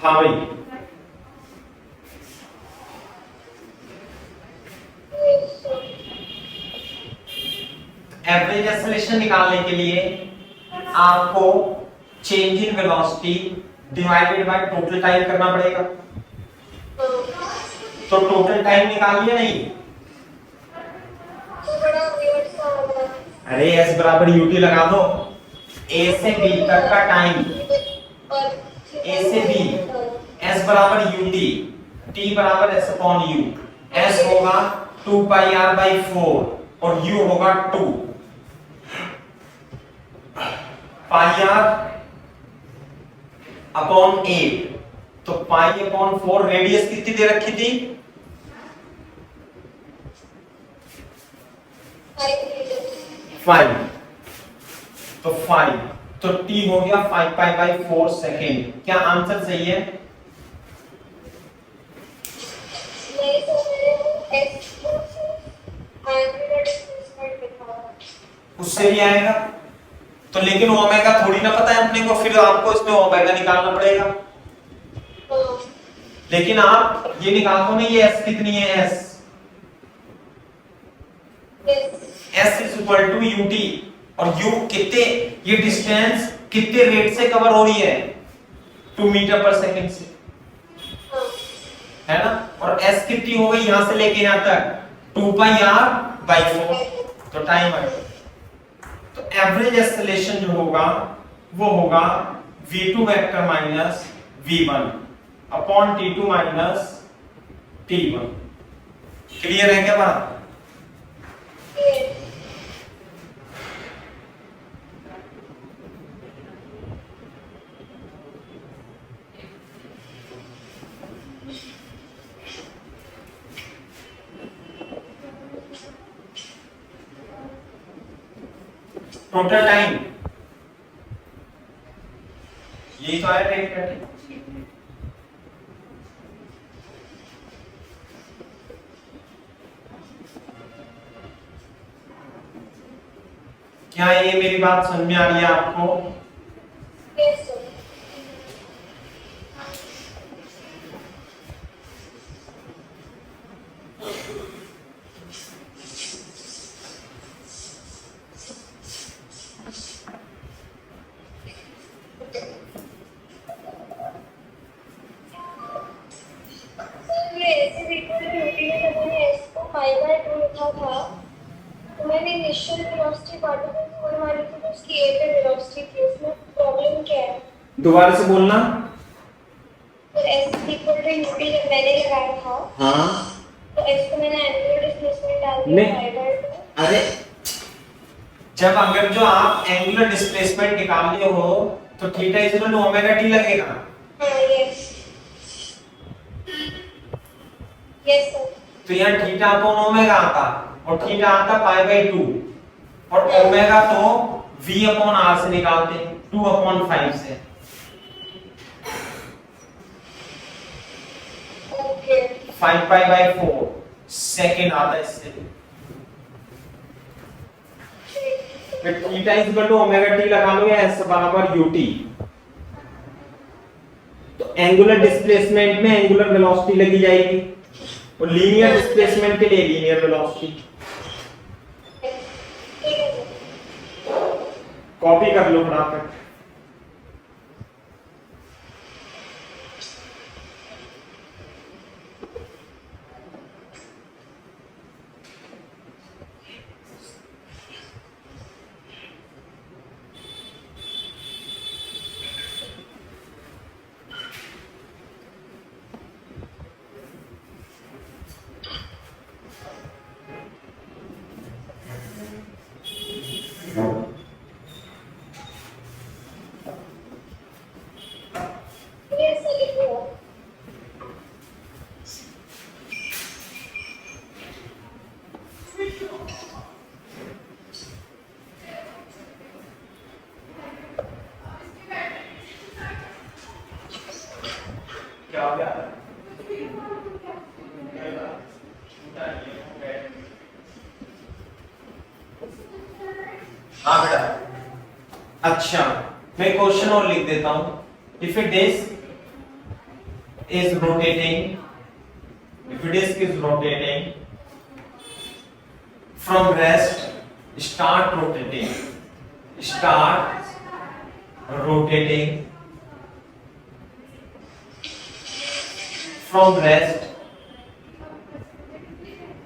हाँ भाई, एवरेज एक्सेलरेशन निकालने के लिए आपको change in velocity divided by total time करना पड़ेगा। तो टोटल टाइम निकाल लिया नहीं? अरे S बराबर UT लगा दो। A से B तक का टाइम, और ए से बी s बराबर ut, t बराबर s अपॉन u, s होगा 2 पाई r बाई 4 और u होगा 2 पाई r अपॉन 8। तो पाई अपॉन 4 रेडियस कितनी दे रखी थी? 5। तो 5 तो t हो गया 5 पाई बाई 4 सेकेंड। क्या आंसर सही है? नहीं तो मेरे एंगुलर डिस्प्लेसमेंट लिखा हुआ उससे भी आएगा तो, लेकिन ओमेगा थोड़ी ना पता है अपने को, फिर आपको इसमें ओमेगा निकालना पड़ेगा। है। लेकिन आप ये निकाल दो ना, ये s कितनी है? s s is equal to ut और u कितने, ये डिस्टेंस कितने रेट से कवर हो रही है? 2 मीटर पर सेकंड से, है ना? और s कितनी हो गई यहां से लेके यहां तक? 2 पाई r बाई 4। तो टाइम आ गया। तो एवरेज एक्सेलरेशन जो होगा वो होगा v2 vector minus v1 upon t2 minus t1। Clear है क्या बात? टोटल टाइम यही तो आया रेट कटिंग। क्या ये मेरी बात समझ में आ रही है आपको? मैंने इनिशियल वेलोसिटी पार्टिकल को मारी थी तो उसकी ए पे वेलोसिटी थी, उसमें प्रॉब्लम क्या है? दोबारा से बोलना। तो s इक्वल टू ut जब मैंने लगाया था, हाँ तो s को मैंने एंगुलर डिस्प्लेसमेंट डाल दिया नहीं। Pi by 2। अरे जब अगर जो आप एंगुलर डिस्प्लेसमेंट निकाल लिए हो तो theta is equal to omega t लगेगा। हाँ यस यस सर। तो यहाँ थीटा अपॉन ओमेगा आता और थीटा आता पाई बाई 2 और ओमेगा तो v अपॉन r से निकालते हैं 2 अपॉन 5 से। ओके 5 पाई बाई 4 सेकेंड आता है इससे। फिर theta is equal to omega t लगा लो या s बराबर ut। तो एंगुलर डिस्प्लेसमेंट में एंगुलर वेलोसिटी लगी जाएगी और लीनियर डिस्प्लेसमेंट के लिए लीनियर वेलोसिटी। कॉपी कर लो फटाफट। यस सर लिखो। क्या हो गया? हाँ बेटा। अच्छा मैं क्वेश्चन और लिख देता हूं। If a disc is rotating, if a disk is rotating from rest, start rotating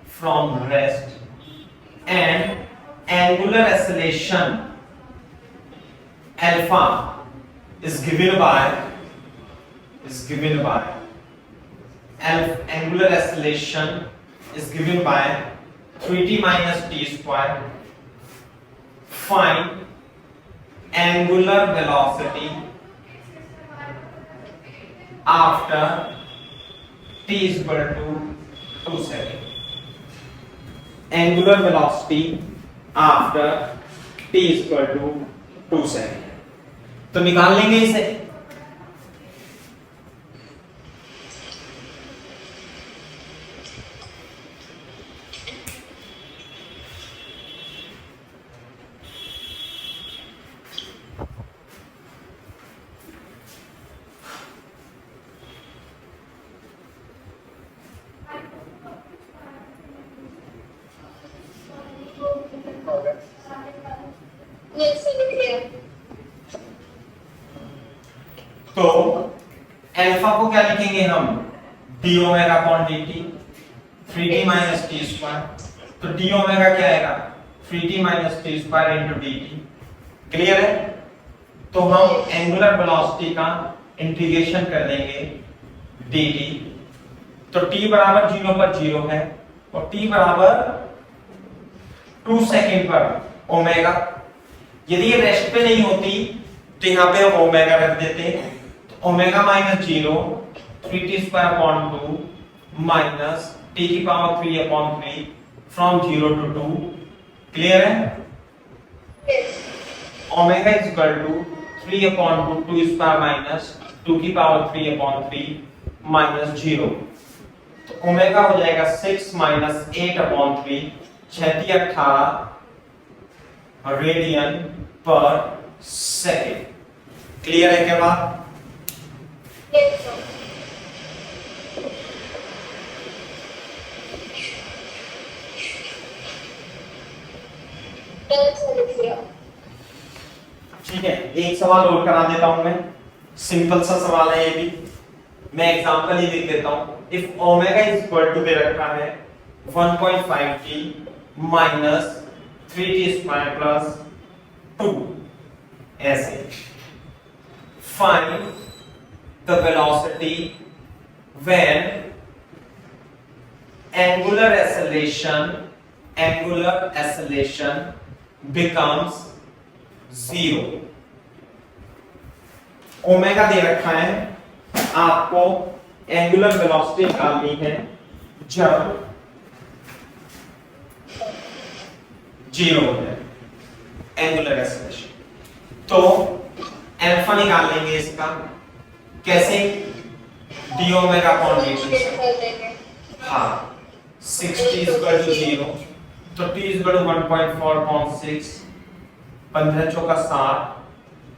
from rest and angular acceleration alpha is given by angular acceleration is given by 3t minus t square. Find angular velocity after t is equal to 2 seconds. Angular velocity after t is equal to 2 seconds. तो निकाल लेंगे इसे. Yes, sir, लिख लिया. तो alpha को क्या लिखेंगे हम? D omega upon D T, 3t minus T square. तो डी ओमेगा क्या आएगा? 3t minus T square into D T. Clear है? तो हम एंगुलर वेलोसिटी का इंटीग्रेशन कर देंगे डी टी. तो t बराबर 0 पर 0 है और t बराबर 2 सेकेंड पर ओमेगा. यदि ये रेस्ट पे नहीं होती तो यहाँ पे हम ओमेगा रख देते. तो omega minus 0 3t square upon 2 minus t की power 3 upon 3 from 0 to 2. Clear है? Yes. Omega is equal to 3 upon 2 square minus 2 की पावर 3 अपॉन 3 माइनस 0. तो ओमेगा हो जाएगा 6 minus 8 upon 3, 6 18 radian per second. Clear है क्या बात? Yes, sir. Yes, sir, लिख लिया. ठीक है, एक सवाल और करा देता हूं मैं. सिंपल सा सवाल है ये भी. मैं एग्जांपल ही लिख देता हूं. If omega is equal to दे रखा है 1.5t minus 3t square plus 2 ऐसे. Find the velocity when angular acceleration becomes 0. Omega दे रखा है, आपको एंगुलर वेलोसिटी निकालनी है जब 0 है एंगुलर एक्सेलरेशन. तो अल्फा निकाल लेंगे इसका. कैसे? D omega upon D T. कर देंगे. हाँ, 60 is equal to 0. तो t is equal to 1.4 upon 6, 15 चौका 60,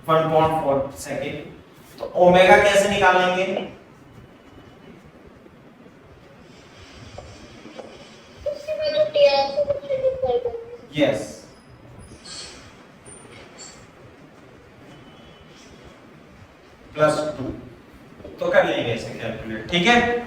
1.4 सेकेंड. तो ओमेगा कैसे निकालेंगे? उसके बाद जो टी आर से सब्स्टिट्यूट कर देंगे. यस. प्लस 2 तो कर लेंगे इसे कैलकुलेट. ठीक है?